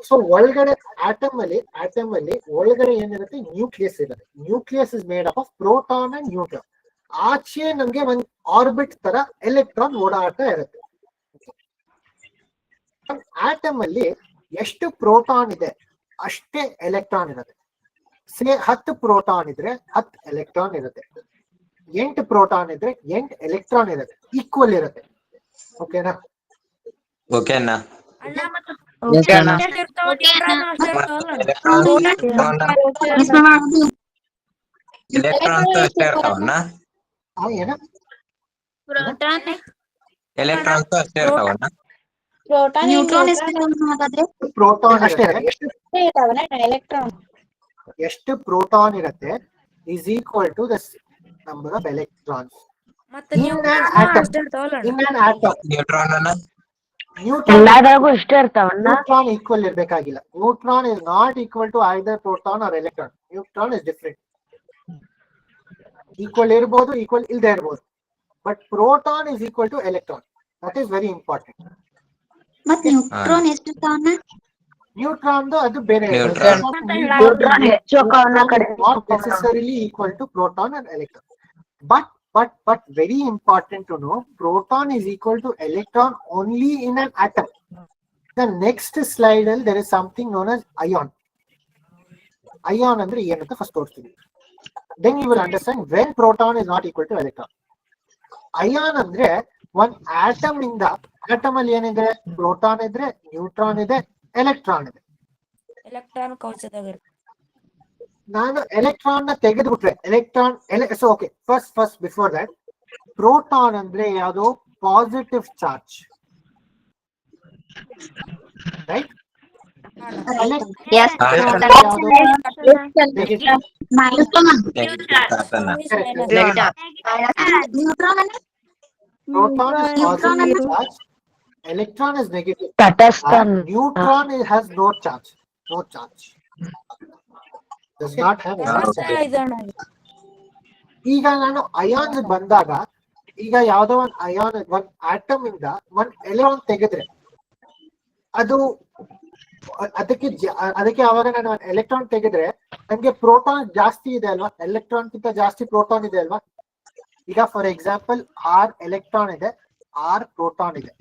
So ಒಳಗಡೆ ಆಟಮ್ ಅಲ್ಲಿ ಒಳಗಡೆ ಏನಿರುತ್ತೆ? ನ್ಯೂಕ್ಲಿಯಸ್ ಇರುತ್ತೆ. Nucleus is made up of proton and neutron. ಆಚೆ ನಮ್ಗೆ ಒಂದ್ ಆರ್ಬಿಟ್ ತರ ಎಲೆಕ್ಟ್ರಾನ್ ಓಡಾಟ ಇರುತ್ತೆ. ಆಟಮ್ ಅಲ್ಲಿ ಎಷ್ಟು ಪ್ರೋಟಾನ್ ಇದೆ ಅಷ್ಟೇ ಎಲೆಕ್ಟ್ರಾನ್ ಇರುತ್ತೆ. 10 ಪ್ರೋಟಾನ್ ಇದ್ರೆ 10 ಎಲೆಕ್ಟ್ರಾನ್ ಇರುತ್ತೆ. 8 ಪ್ರೋಟಾನ್ ಇದ್ರೆ 8 ಎಲೆಕ್ಟ್ರಾನ್ ಇರುತ್ತೆ. ಈಕ್ವಲ್ ಇರುತ್ತೆ. ಓಕೆನಾ? ಓಕೆನಾ? ಅಣ್ಣ ಮತ್ತು Yes, ಅಣ್ಣ. ಎಷ್ಟ್ ಇರ್ತಾವ? ನ್ಯೂಟ್ರಾನ್ ಅಷ್ಟೇ ಇರ್ತಾವಲ್ಲ? ಎಲೆಕ್ಟ್ರಾನ್ಸ್ ಅಷ್ಟೇ ಇರ್ತಾವಣ್ಣ. ಏನ? ಪ್ರೋಟಾನ್ ಎಲೆಕ್ಟ್ರಾನ್ಸ್ ಅಷ್ಟೇ ಇರ್ತಾವಣ್ಣ. ನ್ಯೂಟ್ರಾನ್ ಎಷ್ಟು ಹಾಗಾದ್ರೆ? ಪ್ರೋಟಾನ್ ಅಷ್ಟೇ ಇರುತ್ತೆ. electron. ಎಷ್ಟು ಪ್ರೋಟಾನ್ ಇರುತ್ತೆ is equal to the number of electrons ಮತ್ತೆ in an ನ್ಯೂಟ್ರಾನ್ atom. ಅಷ್ಟೇ ಇರ್ತಾವಲ್ಲ? In an atom, ನ್ಯೂಟ್ರಾನ್ ಅಣ್ಣ. ಎಲ್ಲಾದ್ರಾಗೂ ಇಷ್ಟ ಇರ್ತಾವಣ್ಣ. ನ್ಯೂಟ್ರಾನ್ ಈಕ್ವಲ್ ಇರ್ಬೇಕಾಗಿಲ್ಲ. Neutron is not equal to either proton or electron. Neutron is different. Equal ಇರಬಹುದು, equal ಇಲ್ಲದೆ ಇರಬಹುದು. But proton is equal to electron. That is very important. ಮತ್ತೆ ನ್ಯೂಟ್ರಾನ್ ಎಷ್ಟು ತಾನ? ನ್ಯೂಟ್ರಾನ್ ಅದು ಬೇರೆ. Neutron. ನ್ಯೂಟ್ರಾನ್ ಹೆಚ್ಚು ಅವನ ಕಡೆ. Not necessarily equal to proton and electron. But very important to know, proton is equal to electron only in an atom. The next slide there is something known as ion. Ion andre ಏನಂತ first ತೋರಿಸ್ತೀನಿ. Then you will understand when proton is not equal to electron. Ion ಅಂದ್ರೆ one atom ಇಂದ atom ಅಲ್ಲಿ ಏನಿದೆ? Proton ಇದ್ರೆ, neutron ಇದೆ, electron ಇದೆ. Electron ಕವಚದಾಗ ನಾನು ಎಲೆಕ್ಟ್ರಾನ್ ನ ತೆಗೆದುಬಿಟ್ರೆ so okay, first before that, proton ಅಂದ್ರೆ ಯಾವುದು? Positive charge, right? Yes. Neutron ಅಂದ್ರೆ Proton is positive charge, electron is negative. ತಟಸ್ಥ. Neutron has no charge. Does not have any charge. ಈಗ ನಾನು ಅಯಾನ್ಸ್ ಬಂದಾಗ, ಈಗ ಯಾವ್ದೋ ಒಂದು ಅಯಾನ್, ಒಂದ್ ಆಟಮ್ ಇಂದ ಒಂದ್ ಎಲೆಕ್ಟ್ರಾನ್ ತೆಗೆದ್ರೆ ಅದಕ್ಕೆ ಅವಾಗ ನಾನು ಎಲೆಕ್ಟ್ರಾನ್ ತೆಗೆದ್ರೆ ನನ್ಗೆ ಪ್ರೋಟಾನ್ ಜಾಸ್ತಿ ಇದೆ ಅಲ್ವಾ? ಎಲೆಕ್ಟ್ರಾನ್ ಗಿಂತ ಜಾಸ್ತಿ ಪ್ರೋಟಾನ್ ಇದೆ ಅಲ್ವಾ? ಈಗ ಫಾರ್ ಎಕ್ಸಾಂಪಲ್ 6 ಎಲೆಕ್ಟ್ರಾನ್ ಇದೆ, 6 ಪ್ರೋಟಾನ್ ಇದೆ.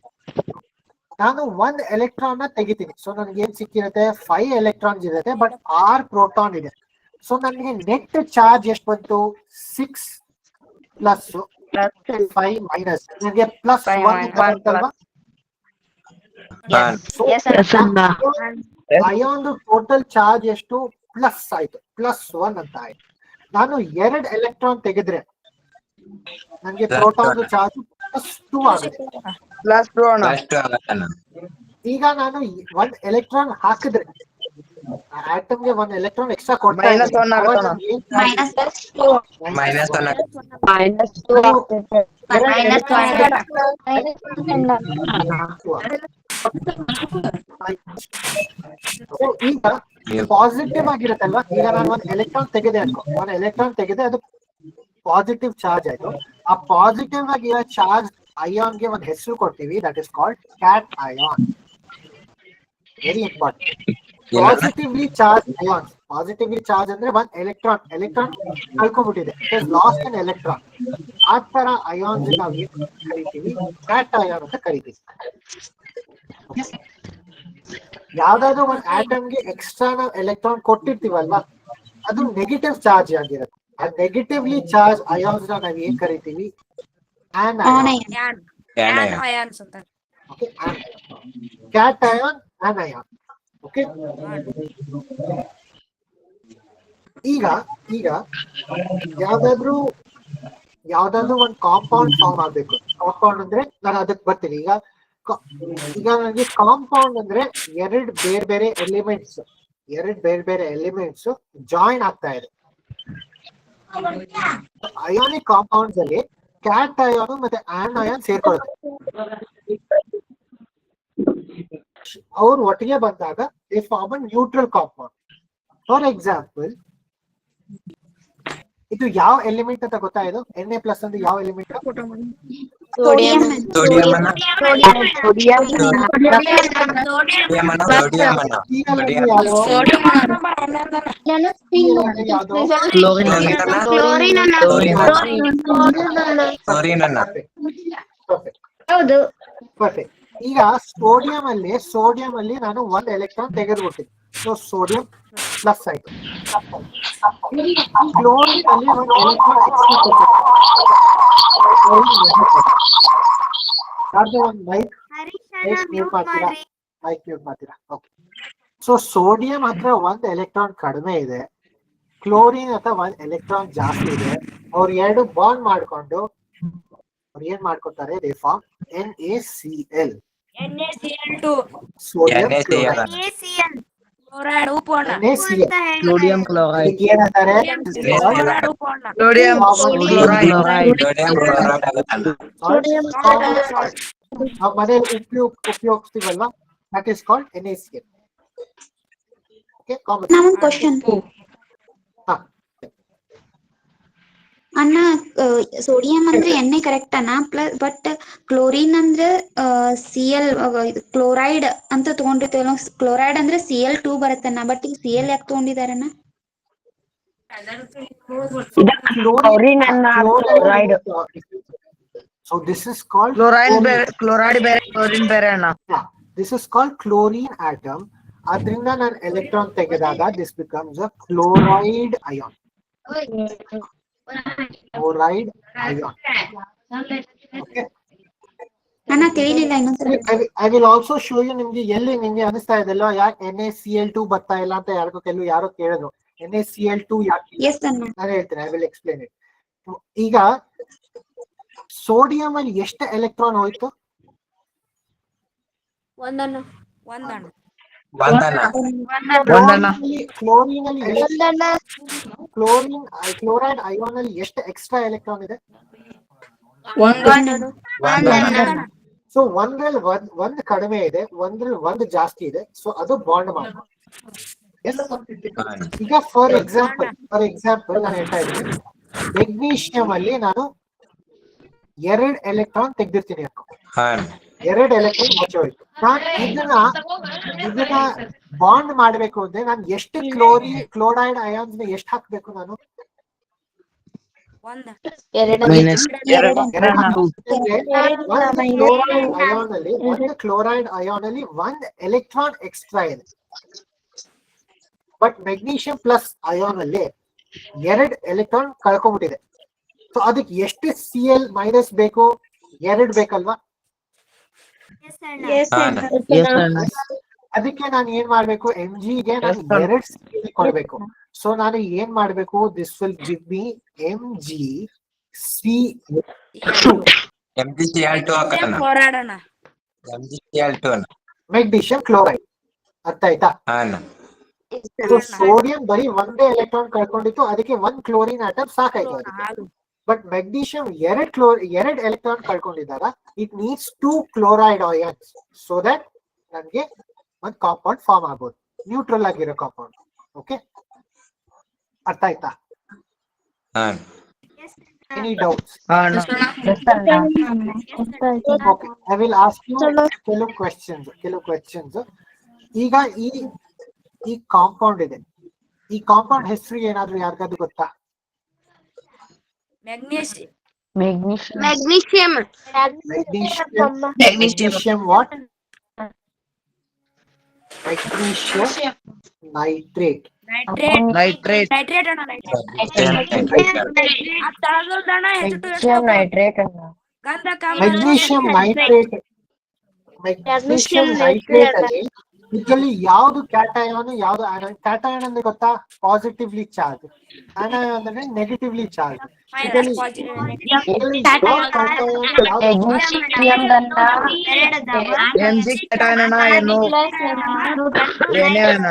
ನಾನು 1 ಎಲೆಕ್ಟ್ರಾನ್ ನ ತೆಗಿತೀನಿ. ಸೊ ನನ್ಗೆ ಏನ್ ಸಿಕ್ಕಿರುತ್ತೆ? 5 ಎಲೆಕ್ಟ್ರಾನ್ಸ್ ಇರುತ್ತೆ, ಬಟ್ 6 ಪ್ರೋಟಾನ್ ಇದೆ. ಸೊ ನನಗೆ ನೆಟ್ ಚಾರ್ಜ್ ಎಷ್ಟು ಬಂತು? 6 ಪ್ಲಸ್ 5 ಮೈನಸ್, ನನಗೆ ಪ್ಲಸ್ 1 ಬರುತ್ತಲ್ವಾ? ಅಯಾನ್ ಟೋಟಲ್ ಚಾರ್ಜ್ ಎಷ್ಟು? ಪ್ಲಸ್ ಆಯ್ತು, +1 ಅಂತ ಆಯ್ತು. ನಾನು 2 ಎಲೆಕ್ಟ್ರಾನ್ ತೆಗೆದ್ರೆ ನನಗೆ ಪ್ರೋಟಾನ್ ಚಾರ್ಜ್ +2 ಆಗುತ್ತೆ. ಈಗ ನಾನು 1 ಎಲೆಕ್ಟ್ರಾನ್ ಹಾಕಿದ್ರೆ ಆಟಮ್ಗೆ 1 ಎಲೆಕ್ಟ್ರಾನ್ ಎಕ್ಸ್ಟ್ರಾ ಕೊಡ್ತಾ ಈಗ ಪಾಸಿಟಿವ್ ಆಗಿರುತ್ತಲ್ವಾ? ಈಗ ನಾನು 1 ಎಲೆಕ್ಟ್ರಾನ್ ತೆಗೆದೆ ಅನ್ಕೋ, 1 ಎಲೆಕ್ಟ್ರಾನ್ ತೆಗೆದೆ, ಅದು ಪಾಸಿಟಿವ್ ಚಾರ್ಜ್ ಆಯ್ತು. ಆ ಪಾಸಿಟಿವ್ ಆಗಿರೋ ಚಾರ್ಜ್ ಅಯಾನ್ಗೆ ಒಂದು ಹೆಸರು ಕೊಡ್ತೀವಿ, that is called cation. Very important. Positively charge ಅಂದ್ರೆ 1 ಎಲೆಕ್ಟ್ರಾನ್ ಕಳ್ಕೊಂಡ್ಬಿಟ್ಟಿದೆ, it is lost an electron. ಆ ತರ ಅಯಾನ್ಸ್ ನಾವು ಏನ್ ಕರಿತೀವಿ? ಕ್ಯಾಟ್ ಅಯಾನ್ ಅಂತ ಕರಿತೀವಿ. ಯಾವ್ದಾದ್ರು ಒಂದು ಆಟಮ್ಗೆ ಎಕ್ಸ್ಟ್ರಾ ನಾವು ಎಲೆಕ್ಟ್ರಾನ್ ಕೊಟ್ಟಿರ್ತೀವಲ್ವಾ, ಅದು ನೆಗೆಟಿವ್ ಚಾರ್ಜ್ ಆಗಿರುತ್ತೆ. ಆ ನೆಗೆಟಿವ್ಲಿ ಚಾರ್ಜ್ ಅಯಾನ್ಸ್ ನಾವು ಏನ್ ಕರಿತೀವಿ? ಅಯಾನ್ಸ್ ಅಂತ. Cat ion, ion. ಓಕೆ, ಈಗ ಯಾವ್ದಾದ್ರು ಯಾವ್ದಾದ್ರು ಒಂದು ಕಾಂಪೌಂಡ್ ಫಾರ್ಮ್ ಆಗ್ಬೇಕು. ಕಾಂಪೌಂಡ್ ಅಂದ್ರೆ ನಾನು ಅದಕ್ಕೆ ಬರ್ತೀನಿ. ಈಗ ನನಗೆ ಕಾಂಪೌಂಡ್ ಅಂದ್ರೆ ಎರಡು ಬೇರೆ ಬೇರೆ ಎಲಿಮೆಂಟ್ಸ್ ಜಾಯಿನ್ ಆಗ್ತಾ ಇದೆ. ಅಯೋನಿಕ್ ಕಾಂಪೌಂಡ್ಸ್ ಅಲ್ಲಿ ಕ್ಯಾಟ್ ಅಯಾನ್ ಮತ್ತೆ ಆನ್ ಅಯಾನ್ ಸೇರ್ಕೊಳ್ಳುತ್ತೆ. ಅವ್ರು ಒಟ್ಟಿಗೆ ಬಂದಾಗ they form a neutral compound. For example, ಇದು ಯಾವ ಎಲಿಮೆಂಟ್ ಅಂತ ಗೊತ್ತಾ? ಇದು Na+ ಅಂದ್ರೆ ಯಾವ ಎಲಿಮೆಂಟ್? ಸೋಡಿಯಂ. ಸೋಡಿಯಂ ಅನ್ನ ಸೋಡಿಯಂ ಹೌದು. ಪರ್ಫೆಕ್ಟ್. ಈಗ ಸೋಡಿಯಂ ಅಲ್ಲಿ ನಾನು ಒಂದು ಎಲೆಕ್ಟ್ರಾನ್ ತೆಗೆದುಬಿಡ್ತೀನಿ. ಸೊ ಸೋಡಿಯಂ ಪ್ಲಸ್ ಆಯ್ತು. ಕ್ಲೋರಿನ್ ಅಲ್ಲಿ ಒಂದು ಎಲೆಕ್ಟ್ರಾನ್ ಮಾಡ್ತೀರಾ? ಓಕೆ. ಸೊ ಸೋಡಿಯಂ ಹತ್ರ ಒಂದು ಎಲೆಕ್ಟ್ರಾನ್ ಕಡಿಮೆ ಇದೆ, ಕ್ಲೋರಿನ್ ಹತ್ರ ಒಂದು ಎಲೆಕ್ಟ್ರಾನ್ ಜಾಸ್ತಿ ಇದೆ. ಅವ್ರು ಎರಡು ಬಾಂಡ್ ಮಾಡ್ಕೊಂಡು ಅವ್ರು ಏನ್ ಮಾಡ್ಕೊತಾರೆ? They form NaCl. Sodium chloride ಉಪ್ಪು ಅಣ್ಣ. Sodium chloride. ಏನಂತಾರೆ? Sodium chloride. ನಾವು ಮನೆಯಲ್ಲಿ ಉಪಯೋಗಿಸ್ತೀವಲ್ವಾ, that is called NaCl. Okay, common. ನಾನು ಕ್ವಶನ್ ಅಣ್ಣ, ಸೋಡಿಯಂ ಅಂದ್ರೆ ಎಣ್ಣೆ ಕರೆಕ್ಟ್ ಅಣ್ಣ, ಬಟ್ ಕ್ಲೋರಿನ್ ಅಂದ್ರೆ Cl ಕ್ಲೋರೈಡ್ ಅಂತ ತಗೊಂಡಿರ್ತೇವಲ್ಲ. ಕ್ಲೋರೈಡ್ ಅಂದ್ರೆ Cl2 ಬರುತ್ತಣ್ಣ, ಬಟ್ ಈಗ Cl ಯಾಕೆ ತಗೊಂಡಿದಾರಣ್ಣ? ಕ್ಲೋರಿನ್ ಅನ್ನ chloride. So this is called chloride ಬೇರೆ, ಕ್ಲೋರಿನ್ ಬೇರೆ ಅಣ್ಣ. This is called chlorine atom. ಅದರಿಂದ ನಾನು ಎಲೆಕ್ಟ್ರಾನ್ ತೆಗೆದಾಗ this becomes a chloride ion. Chloride ion. Okay. ಅಣ್ಣ ತಿಳಿಲಿಲ್ಲ ಇನ್ನೊಂದ್ಸಲ. I will also show you. ನಿಮ್ಗೆ ಅನಿಸ್ತಾ ಇದೆಲ್ಲ ಯಾಕೆ NaCl2 ಬರ್ತಾ ಇಲ್ಲ ಅಂತ ಯಾರೋ ಕೇಳಿದ್ರು. NaCl2 ಯಾಕೆ? ಎಸ್ ಅಣ್ಣ, ನಾನು ಹೇಳ್ತೇನೆ. I will explain it. ಈಗ ಸೋಡಿಯಂ ಅಲ್ಲಿ ಎಷ್ಟು ಎಲೆಕ್ಟ್ರಾನ್ ಹೋಯ್ತು? ಒಂದಣ್ಣ. ಕ್ಲೋರಿನ್ ಅಲ್ಲಿ ಕ್ಲೋರೈಡ್ ಅಯಾನ್ ಅಲ್ಲಿ ಎಷ್ಟು ಎಕ್ಸ್ಟ್ರಾ ಎಲೆಕ್ಟ್ರಾನ್ ಇದೆ? ಸೊ ಒಂದ್ರಲ್ಲಿ ಒಂದ್ ಕಡಿಮೆ ಇದೆ, ಒಂದ್ರಲ್ಲಿ ಒಂದು ಜಾಸ್ತಿ ಇದೆ. ಸೊ ಅದು ಬಾಂಡ್ ಮಾಡ್ಬೋದು. ಈಗ ಫಾರ್ ಎಕ್ಸಾಂಪಲ್ ನಾನು ಹೇಳ್ತಾ ಇದ್ದೀನಿ, ಮೆಗ್ನೀಷಿಯಂ ಅಲ್ಲಿ ನಾನು 2 ಎಲೆಕ್ಟ್ರಾನ್ ತೆಗ್ದಿರ್ತೀನಿ ಅನ್ಕೋ. 2 ಎಲೆಕ್ಟ್ರಾನ್ ಮುಚ್ಚೆ ಹೋಯ್ತು. ನಾನು ಇದನ್ನ ಬಾಂಡ್ ಮಾಡ್ಬೇಕು ಅಂದ್ರೆ ನಾನು ಎಷ್ಟು ಕ್ಲೋರೈಡ್ ಅಯಾನ್ಸ್ ಎಷ್ಟು ಹಾಕ್ಬೇಕು? ನಾನು ಕ್ಲೋರೈಡ್ ಅಯಾನ್ ಅಲ್ಲಿ 1 ಎಲೆಕ್ಟ್ರಾನ್ ಎಕ್ಸ್ಟ್ರಾ ಇದೆ. ಬಟ್ ಮೆಗ್ನೀಷಿಯಂ ಪ್ಲಸ್ ಅಯಾನ್ ಅಲ್ಲಿ 2 ಎಲೆಕ್ಟ್ರಾನ್ ಕಳ್ಕೊಂಡ್ಬಿಟ್ಟಿದೆ. ಸೊ ಅದಕ್ಕೆ ಎಷ್ಟು Cl ಮೈನಸ್ ಬೇಕು? 2 ಬೇಕಲ್ವಾ? ಅದಕ್ಕೆ ನಾನು ಏನ್ ಮಾಡ್ಬೇಕು? Mg ಗೆ ನಾನು 2 Cl ಕೊಡ್ಬೇಕು. ಸೊ ನಾನು ಏನ್ ಮಾಡ್ಬೇಕು? This will give me MgCl2 magnesium chloride. ಅರ್ಥ ಆಯ್ತಾ? ಸೋಡಿಯಂ ಬರೀ ಒಂದೇ ಎಲೆಕ್ಟ್ರಾನ್ ಕಳ್ಕೊಂಡಿತ್ತು, ಅದಕ್ಕೆ 1 ಕ್ಲೋರಿನ್ ಆಟಮ್ ಸಾಕಾಯ್ತು. ಬಟ್ ಮೆಗ್ನೀಷಿಯಂ 2 ಎಲೆಕ್ಟ್ರಾನ್ ಕಳ್ಕೊಂಡಿದ್ದಾಗ it needs 2 chloride ions so that ನನ್ಗೆ ಒಂದು ಕಾಂಪೌಂಡ್ ಫಾರ್ಮ್ ಆಗ್ಬೋದು, ನ್ಯೂಟ್ರಲ್ ಆಗಿರೋ ಕಾಂಪೌಂಡ್. ಓಕೆ, ಅರ್ಥ ಆಯ್ತಾ? Any doubts? Okay, I will ask you ಕೆಲವು questions. ಈಗ ಈ ಕಾಂಪೌಂಡ್ ಇದೆ. ಈ ಕಾಂಪೌಂಡ್ ಹೆಸರು ಏನಾದ್ರೂ ಯಾರಿಗಾದ್ರೂ ಗೊತ್ತಾ? Magnesium what? Magnesium nitrate. Nitrate. Magnesium nitrate ಅಲ್ಲಿ ಇದರಲ್ಲಿ ಯಾವ್ದು ಕ್ಯಾಟಯಾನ್ ಯಾವ್ದು ಆನಯಾನ್? ಕ್ಯಾಟಯಾನ್ ಅಂದ್ರೆ ಗೊತ್ತಾ? Positively charge. ಆನಯಾನ್ ಅಂದ್ರೆ ನೆಗೆಟಿವ್ಲಿ ಚಾರ್ಜ್. ಇದರಲ್ಲಿ ಮೆಗ್ನೀಷಿಯಂ ಗಂಧ MC cation ಅಣ್ಣ, NO ಏನೇ ಅಣ್ಣ.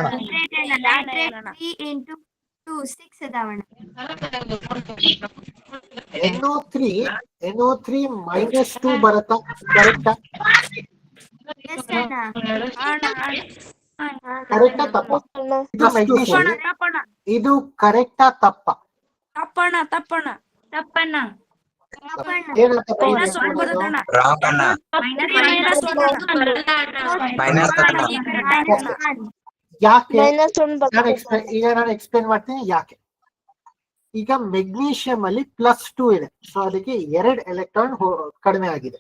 NO3 -2 ಬರುತ್ತಾ? ಕರೆಕ್ಟಾ? ಕರೆಕ್ಟಾ ತಪ್ಪ? ಇದು ಮೆಗ್ನೀಷಿಯಂ. ಇದು ಕರೆಕ್ಟಾ ತಪ್ಪ? ತಪ್ಪಣ್ಣ ಏನ ತಪ್ಪ? ರಾಂಗ್ ಅಣ್ಣ. ಮೈನಸ್ ಯಾಕೆ? ಈಗ ನಾನು ಎಕ್ಸ್ಪ್ಲೇನ್ ಮಾಡ್ತೀನಿ ಯಾಕೆ. ಈಗ ಮೆಗ್ನೀಷಿಯಂ ಅಲ್ಲಿ +2 ಇದೆ, ಸೊ ಅದಕ್ಕೆ 2 ಎಲೆಕ್ಟ್ರಾನ್ ಕಡಿಮೆ ಆಗಿದೆ.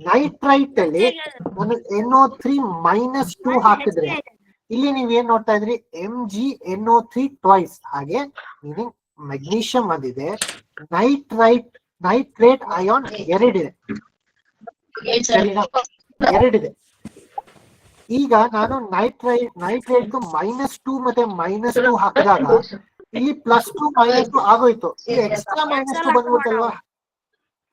ನೈಟ್ರೈಟ್ ಅಲ್ಲಿ ಒಂದು NO3 -2 ಹಾಕಿದ್ರೆ ಇಲ್ಲಿ ನೀವ್ ಏನ್ ನೋಡ್ತಾ ಇದ್ರಿ? MgNO3 twice. ಹಾಗೆ ಮೀನಿಂಗ್ ಮೆಗ್ನೀಷಿಯಂ ಒಂದಿದೆ, ನೈಟ್ರೇಟ್ ಅಯಾನ್ 2 ಇದೆ. ಸರಿನಾ? 2 ಇದೆ. ಈಗ ನಾನು ನೈಟ್ರೇಟ್ -2 ಮತ್ತೆ -2 ಹಾಕಿದಾಗ ಇಲ್ಲಿ +2 -2 ಆಗೋಯ್ತು. ಇಲ್ಲಿ ಎಕ್ಸ್ಟ್ರಾ -2 ಬಂದ್ಬಿಟ್ಟಲ್ವಾ?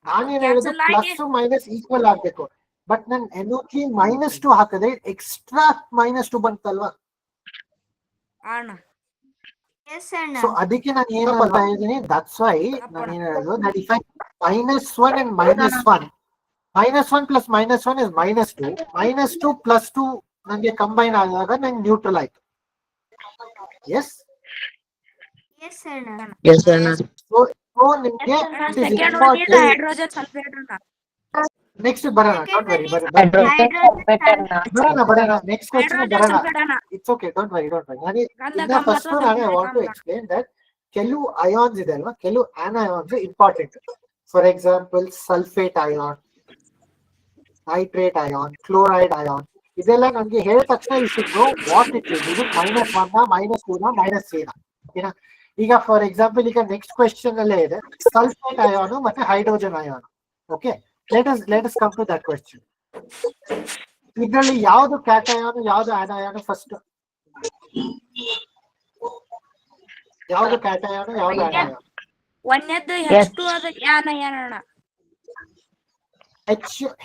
ನಾನೇನ್ ಹೇಳಿದ್ರು ಪ್ಲಸ್ ಮೈನಸ್ ಈಕ್ವಲ್ ಆಗ್ಬೇಕು, ಬಟ್ ನನ್ NO3 -2 ಹಾಕಿದ್ರೆ ಎಕ್ಸ್ಟ್ರಾ -2 ಬಂತಲ್ವಾ? ಸೊ ಅದಕ್ಕೆ ನಾನು ಏನ್ ಬರ್ತಾ ಇದ್ದೀನಿ, ದಟ್ಸ್ ವೈ ನಾನು ಏನ್ ಹೇಳೋದು, that if I -1 and -1 -1 plus -1 is -2, -2 +2 ನನಗೆ ಕಂಬೈನ್ ಆದಾಗ ನಂಗೆ ನ್ಯೂಟ್ರಲ್ ಆಯ್ತು. ಎಸ್ ಸೊ ನಿಮ್ಗೆ ಹೈಡ್ರೋಜನ್ ಸಲ್ಫೇಟ್ ನೆಕ್ಸ್ಟ್ ಬರೋಣ. ಡೋಂಟ್ ವರಿ, ಬರೋಣ ನೆಕ್ಸ್ಟ್ ಕ್ವೆಶ್ಚನ್ ಬರೋಣ. It's okay, don't worry. First ನಾನು I want to explain that ಕೆಲವು ಅಯಾನ್ಸ್ ಇದೆ ಅಲ್ವಾ, ಕೆಲವು anions important. For example sulphate ion, nitrate ion, chloride ion, ಇದೆಲ್ಲ ನನ್ಗೆ ಹೇಳಿದ ತಕ್ಷಣ you should know what it is. ಇದು -1 -2 -3 ಈಗ ಫಾರ್ ಎಕ್ಸಾಂಪಲ್ ಈಗ ನೆಕ್ಸ್ಟ್ ಕ್ವೆಶ್ಚನ್ ಅಲ್ಲೇ ಇದೆ ಸಲ್ಫೇಟ್ ಅಯಾನ್ ಮತ್ತೆ hydrogen ion. Okay, let us come to that question. ಇದರಲ್ಲಿ ಯಾವುದು ಕ್ಯಾಟಯಾನ್ ಯಾವುದು ಆನಯಾನ್? ಫಸ್ಟ್ ಯಾವುದು ಕ್ಯಾಟಯಾನ್ ಯಾವುದು ಆನಯಾನ್? ಒಂದನೇದ್ದು H2 ಅದು ಆನಯಾನ.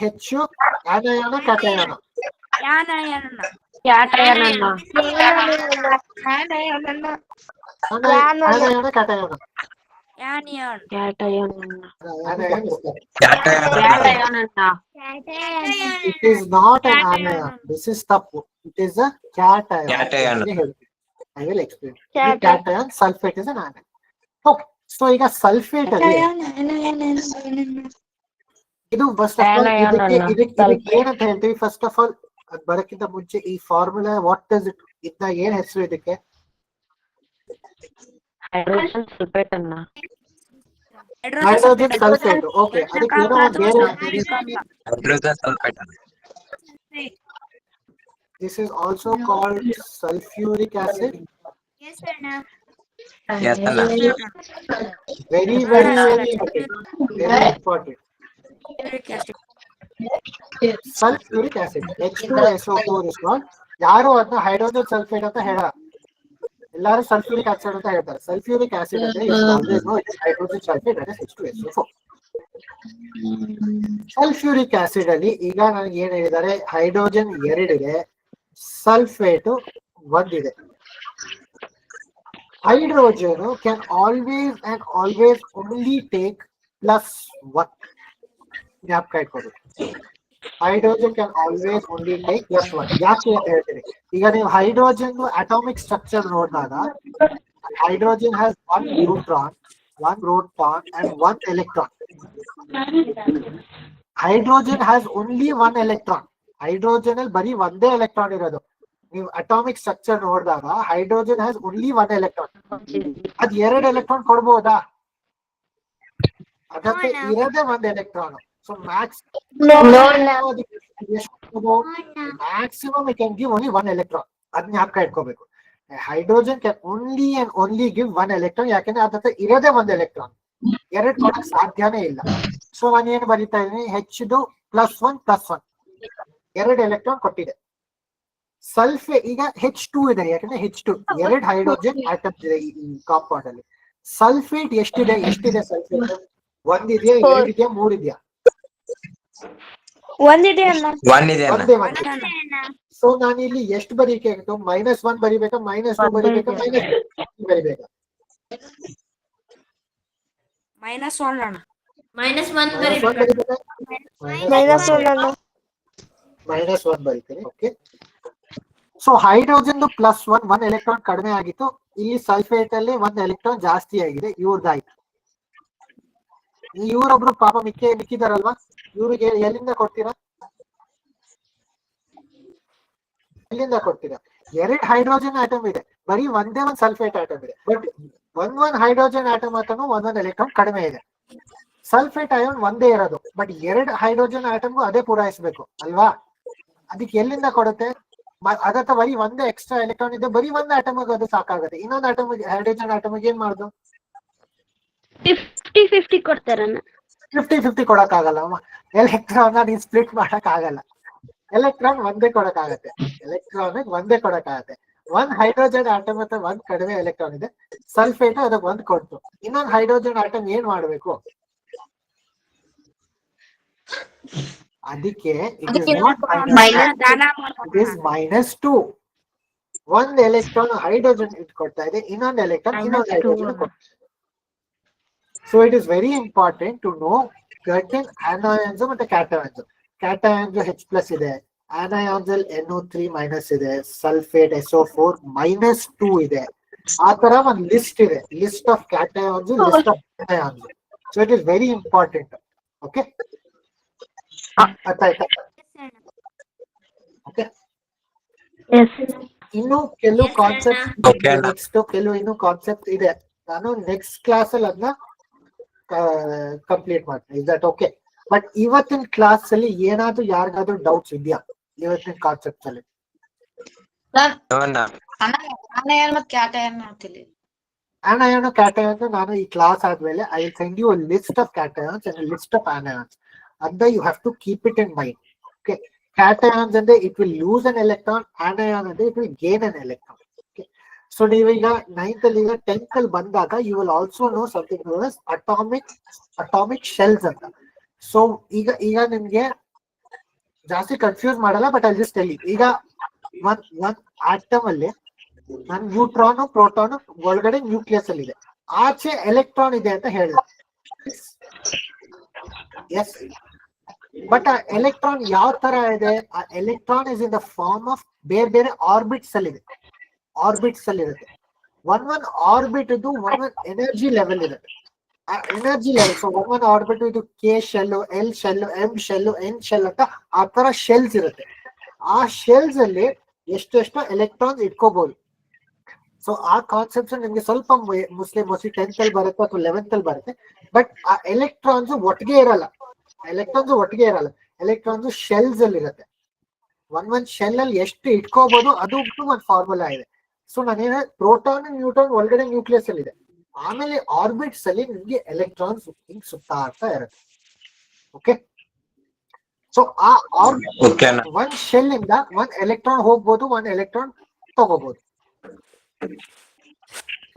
ಹೆಚ್ಚು anion cation? Anion cation? It is not an anion. This is tapu. It is a cation. I will explain. Cation, sulfate is an anion. Okay. So ಈಗ sulphate ಅಲ್ಲಿ ಇದು first of all ಇದಕ್ಕೆ ಏನಂತ ಹೇಳ್ತೀವಿ? First of all ಅದ್ ಬರಕ್ಕಿಂತ ಮುಂಚೆ ಈ formula what does it, ಇದನ್ನ ಏನ್ ಹೆಸರು ಇದಕ್ಕೆ? ಹೈಡ್ರೋಜನ್ ಸಲ್ಫೇಟ್ ಅನ್ನ. Hydrogen sulphate. ಓಕೆ, ಅದಕ್ಕೆ ಏನೋ ಬೇರೆ. Hydrogen sulphate. This is also called sulfuric acid. Yes, Anna. Very important. Sulfuric acid, H2SO4 is called. ಯಾರು ಅದನ್ನ ಹೈಡ್ರೋಜನ್ ಸಲ್ಫೇಟ್ ಅಂತ ಹೇಳ, ಎಲ್ಲರೂ ಸಲ್ಫ್ಯೂರಿಕ್ ಆಸಿಡ್ ಅಂತ ಹೇಳ್ತಾರೆ. ಸಲ್ಫ್ಯೂರಿಕ್ ಆಸಿಡ್ ಅಂದ್ರೆ ಹೈಡ್ರೋಜನ್ ಸಲ್ಫೇಟ್ ಅಂದ್ರೆ H2SO4. ಸಲ್ಫ್ಯೂರಿಕ್ ಆಸಿಡ್ ಅಲ್ಲಿ ಈಗ ನನಗೆ ಏನ್ ಹೇಳಿದ್ದಾರೆ? ಹೈಡ್ರೋಜನ್ 2 ಇದೆ, ಸಲ್ಫೇಟ್ 1 ಇದೆ. Hydrogen can always only take +1. ಜ್ಞಾಪಕ ಇಟ್ಕೊಳ್ಳಿ, hydrogen can always only take +1. ಯಾಕೆ ಅಂತ ಹೇಳ್ತೀನಿ. ಈಗ ನೀವು ಹೈಡ್ರೋಜನ್ ಅಟಾಮಿಕ್ ಸ್ಟ್ರಕ್ಚರ್ ನೋಡಿದಾಗ hydrogen has 1 neutron, 1 proton and 1 electron. Hydrogen has only 1 electron. Hydrogen ಅಲ್ಲಿ ಬರೀ ಒಂದೇ ಎಲೆಕ್ಟ್ರಾನ್ ಇರೋದು. ನೀವು ಅಟಾಮಿಕ್ ಸ್ಟ್ರಕ್ಚರ್ ನೋಡಿದಾಗ ಹೈಡ್ರೋಜನ್ ಹ್ಯಾಸ್ ಓನ್ಲಿ 1 ಎಲೆಕ್ಟ್ರಾನ್. ಅದ್ 2 ಎಲೆಕ್ಟ್ರಾನ್ ಕೊಡ್ಬೋದಾ? ಅದಕ್ಕೆ ಇರೋದೇ 1 electron. So maximum it can give only 1 electron. ಅದನ್ನ ಜ್ಞಾಪಕ ಇಟ್ಕೋಬೇಕು. Hydrogen can only give 1 electron. ಯಾಕಂದ್ರೆ ಅದಕ್ಕೆ ಇರೋದೇ 1 ಎಲೆಕ್ಟ್ರಾನ್, 2 ಕೊಡಕ್ ಸಾಧ್ಯನೇ ಇಲ್ಲ. ಸೊ ನಾನು ಏನು ಬರೀತಾ ಇದ್ದೀನಿ? H2 +1 +1 2 ಎಲೆಕ್ಟ್ರಾನ್ ಕೊಟ್ಟಿದೆ. ಸಲ್ಫೇಟ್ ಈಗ H2 ಇದೆ, ಯಾಕಂದ್ರೆ H2 ಎರಡು ಹೈಡ್ರೋಜನ್ ಆಟಮ್ ಇದೆ ಈ ಕಾಂಪೌಂಡ್ ಅಲ್ಲಿ. ಸಲ್ಫೇಟ್ ಎಷ್ಟಿದೆ ಸಲ್ಫೇಟ್? ಒಂದಿದೆಯಾ, ಎರಡಿದೆಯಾ, ಮೂರಿದೆಯಾ? ಒಂದಿದೆ ಅಣ್ಣ. ಒಂದಿದೆ ಅಣ್ಣ. ಒಂದೇ. ಸೊ ನಾನು ಇಲ್ಲಿ ಎಷ್ಟು ಬರೀಬೇಕಾಗಿತ್ತು? -1 ಬರಿಬೇಕಾ, -2 ಬರಿಬೇಕಾ, -3 ಬರಿಬೇಕಾ? -1 ಅಣ್ಣ. -1 ಬರಿಬೇಕಾ? -1 ಬರೀತೀನಿ. ಓಕೆ. ಸೊ ಹೈಡ್ರೋಜನ್ +1 ಎಲೆಕ್ಟ್ರಾನ್ ಕಡಿಮೆ ಆಗಿತ್ತು. ಇಲ್ಲಿ ಸಲ್ಫೇಟ್ ಅಲ್ಲಿ 1 ಎಲೆಕ್ಟ್ರಾನ್ ಜಾಸ್ತಿ ಆಗಿದೆ. ಇವ್ರದ್ದಾಯ್ತು. ಇವರೊಬ್ರು ಪಾಪ ಮಿಕ್ಕಿದಾರಲ್ವಾ, ಇವ್ರಿಗೆ ಎಲ್ಲಿಂದ ಕೊಡ್ತೀರಾ? ಎರಡು ಹೈಡ್ರೋಜನ್ ಆಟಮ್ ಇದೆ, ಬರೀ ಒಂದೇ ಒಂದು ಸಲ್ಫೇಟ್ ಆಟಮ್ ಇದೆ. ಬಟ್ ಒಂದ್ ಹೈಡ್ರೋಜನ್ ಆಟಮ್ ಆಟಮ್ ಒಂದೊಂದು ಎಲೆಕ್ಟ್ರಾನ್ ಕಡಿಮೆ ಇದೆ. ಸಲ್ಫೇಟ್ ಅಯಾನ್ ಒಂದೇ ಇರೋದು, ಬಟ್ ಎರಡು ಹೈಡ್ರೋಜನ್ ಆಟಮ್ಗೂ ಅದೇ ಪೂರೈಸಬೇಕು ಅಲ್ವಾ? ಅದಕ್ಕೆ ಎಲ್ಲಿಂದ ಕೊಡುತ್ತೆ? ಅದಕ್ಕೆ ಬರೀ ಒಂದೇ ಎಕ್ಸ್ಟ್ರಾ ಎಲೆಕ್ಟ್ರಾನ್ ಇದೆ, ಬರೀ ಒಂದು ಆಟಮ್ ಅದು ಸಾಕಾಗುತ್ತೆ. ಇನ್ನೊಂದು ಆಟಮ್ ಹೈಡ್ರೋಜನ್ ಆಟಮ್ ಏನ್ ಮಾಡುದು? 50-50 ಕೊಡ್ತಾರಣ್ಣ. 50-50 ಕೊಡಕ್ಕಾಗಲ್ಲ. ಎಲೆಕ್ಟ್ರಾನ್ ನೀನ್ ಸ್ಪ್ಲಿಟ್ ಮಾಡಕ್ ಆಗಲ್ಲ. ಎಲೆಕ್ಟ್ರಾನ್ ಒಂದೇ ಕೊಡಕ್ಕಾಗತ್ತೆ. ಒಂದ್ ಹೈಡ್ರೋಜನ್ ಆಟಮ್ ಹತ್ರ ಒಂದ್ ಕಡಿಮೆ ಎಲೆಕ್ಟ್ರಾನ್ ಇದೆ, ಸಲ್ಫೇಟ್ ಅದಕ್ಕೆ ಒಂದ್ ಕೊಡ್ತು. ಇನ್ನೊಂದು ಹೈಡ್ರೋಜನ್ ಆಟಮ್ ಏನ್ ಮಾಡ್ಬೇಕು? ಅದಕ್ಕೆ ಇಟ್ ಇಸ್ ನಾಟ್ -2. ಒಂದ್ ಎಲೆಕ್ಟ್ರಾನ್ ಹೈಡ್ರೋಜನ್ ಇಟ್ಕೊಡ್ತಾ ಇದೆ, ಇನ್ನೊಂದು ಎಲೆಕ್ಟ್ರಾನ್ ಇನ್ನೊಂದು ಹೈಡ್ರೋಜನ್ ಕೊಡ್ತಾ ಇದೆ. So it is very important to know certain anions ಮತ್ತೆ cations. Cations H+ ಇದೆ, anions NO3- ಇದೆ, ಸಲ್ಫೇಟ್ SO4 -2 ಇದೆ. ಆ ತರ ಒಂದು ಲಿಸ್ಟ್ ಇದೆ, list of cations, list of anions. So it is very important. Okay, ಅರ್ಥ ಆಯ್ತಾ? ಓಕೆ, ಇನ್ನು ಕೆಲವು ಕಾನ್ಸೆಪ್ಟ್ ಇದೆ. ನಾನು ನೆಕ್ಸ್ಟ್ ಕ್ಲಾಸ್ ಅಲ್ಲಿ ಅದನ್ನ ಕಂಪ್ಲೀಟ್ ಮಾಡ್ತೀನಿ. Is that okay? ಬಟ್ ಇವತ್ತಿನ ಕ್ಲಾಸ್ ಅಲ್ಲಿ ಏನಾದ್ರೂ ಯಾರಿಗಾದ್ರೂ ಡೌಟ್ಸ್ ಇದೆಯಾ ಇವತ್ತಿನ ಕಾನ್ಸೆಪ್ಟ್ ಅಲ್ಲಿ? ಆನಯಾನ್ ಕ್ಯಾಟಯಾನ್ ನಾನು ಈ ಕ್ಲಾಸ್ ಆದ್ಮೇಲೆ I will send you a list of cations and list of anions. ಅದನ್ನ you have to keep it in mind. Okay, cations ಅಂದ್ರೆ it will lose an electron, anion ಅಂದ್ರೆ it will gain an electron. Okay, so ನೀವೀಗ 9th ಅಲ್ಲಿ 10th ಅಲ್ಲಿ ಬಂದಾಗ you will also know something known as atomic shells ಅಂತ. So ಈಗ ನಿಮ್ಗೆ ಜಾಸ್ತಿ ಕನ್ಫ್ಯೂಸ್ ಮಾಡಲ್ಲ, but I just tell you. ಈಗ ಒಂದ್ ಆಟಮ್ ಅಲ್ಲಿ ನನ್ ನ್ಯೂಟ್ರಾನ್ ಪ್ರೋಟಾನ್ ಒಳಗಡೆ ನ್ಯೂಕ್ಲಿಯಸ್ ಅಲ್ಲಿ ಇದೆ, ಆಚೆ ಎಲೆಕ್ಟ್ರಾನ್ ಇದೆ ಅಂತ ಹೇಳಿದೆ. ಎಸ್, ಬಟ್ ಆ ಎಲೆಕ್ಟ್ರಾನ್ ಯಾವ ತರ ಇದೆ? ಆ electron is in the form of ಬೇರೆ ಆರ್ಬಿಟ್ಸ್ ಅಲ್ಲಿ ಇದೆ. ಒಂದ್ ಆರ್ಬಿಟ್ ಇದು ಒಂದ್ ಎನರ್ಜಿ ಲೆವೆಲ್ ಇರುತ್ತೆ. ಆ ಎನರ್ಜಿ ಲೆವೆಲ್, ಸೊ ಒಂದ್ ಆರ್ಬಿಟ್ ಇದು K shell, L shell, M shell, N shell ಅಂತ ಆ ತರ ಶೆಲ್ಸ್ ಇರುತ್ತೆ. ಆ ಶೆಲ್ಸ್ ಅಲ್ಲಿ ಎಷ್ಟೆಷ್ಟು ಎಲೆಕ್ಟ್ರಾನ್ಸ್ ಇಟ್ಕೋಬಹುದು. ಸೊ ಆ ಕಾನ್ಸೆಪ್ಟ್ ನಿಮ್ಗೆ ಸ್ವಲ್ಪ ಮೋಸ್ಟ್ಲಿ 10th ಅಲ್ಲಿ ಬರುತ್ತೆ ಅಥವಾ 11th ಅಲ್ಲಿ ಬರುತ್ತೆ. ಬಟ್ ಆ ಎಲೆಕ್ಟ್ರಾನ್ಸ್ ಒಟ್ಟಿಗೆ ಇರಲ್ಲ. ಎಲೆಕ್ಟ್ರಾನ್ಸ್ ಶೆಲ್ಸ್ ಅಲ್ಲಿ ಇರುತ್ತೆ. ಒಂದ್ ಶೆಲ್ ಅಲ್ಲಿ ಎಷ್ಟು ಇಟ್ಕೋಬಹುದು ಅದು ಒಂದು ಫಾರ್ಮುಲಾ ಇದೆ. ಸೊ ನಾನೇನ ಪ್ರೋಟಾನ್ ನ್ಯೂಟ್ರಾನ್ ಒಳಗಡೆ ನ್ಯೂಕ್ಲಿಯಸ್ ಅಲ್ಲಿ ಇದೆ, ಆಮೇಲೆ ಆರ್ಬಿಟ್ಸ್ ಅಲ್ಲಿ ನಿಮ್ಗೆ ಎಲೆಕ್ಟ್ರಾನ್ಸ್ ಹಿಂಗ್ ಸುತ್ತಾಡ್ತಾ ಇರುತ್ತೆ. ಓಕೆ, ಸೊ ಆ ಆರ್ಬಿಟ್ ಒಂದ್ ಶೆಲ್ ಇಂದ ಒಂದ್ ಎಲೆಕ್ಟ್ರಾನ್ ಹೋಗ್ಬೋದು, ಒಂದ್ ಎಲೆಕ್ಟ್ರಾನ್ ತಗೋಬಹುದು.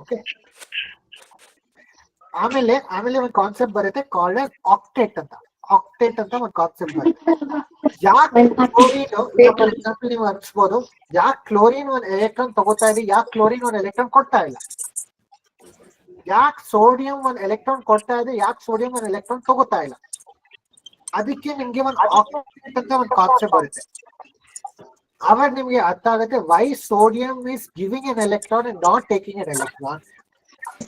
ಓಕೆ, ಆಮೇಲೆ ಒಂದ್ ಕಾನ್ಸೆಪ್ಟ್ ಬರುತ್ತೆ ಕಾಲ್ಡ್ ಆಕ್ಟೇಟ್ ಅಂತ ಒಂದ್ ಕಾನ್ಸೆಪ್ಟ್ ಬರುತ್ತೆ. ಯಾಕೆ ಕ್ಲೋರಿನ್, ಫಾರ್ ಎಕ್ಸಾಂಪಲ್ ನೀವು ಅನ್ಸ್ಬೋದು, ಯಾಕೆ ಕ್ಲೋರಿನ್ ಒಂದ್ ಎಲೆಕ್ಟ್ರಾನ್ ತಗೋತಾ ಇದೆ, ಯಾಕೆ ಕ್ಲೋರಿನ್ ಒಂದ್ ಎಲೆಕ್ಟ್ರಾನ್ ಕೊಡ್ತಾ ಇಲ್ಲ? ಯಾಕೆ ಸೋಡಿಯಂ ಒಂದ್ ಎಲೆಕ್ಟ್ರಾನ್ ಕೊಡ್ತಾ ಇದೆ, ಯಾಕೆ ಸೋಡಿಯಂ ಒಂದ್ ಎಲೆಕ್ಟ್ರಾನ್ ತಗೋತಾ ಇಲ್ಲ? ಅದಕ್ಕೆ ನಿಮ್ಗೆ ಒಂದ್ ಆಕ್ಟೇಟ್ ಅಂತ ಒಂದ್ ಕಾನ್ಸೆಪ್ಟ್ ಬರುತ್ತೆ. ಆವಾಗ ನಿಮ್ಗೆ ಅರ್ಥ ಆಗುತ್ತೆ why sodium is giving an electron and not taking an electron,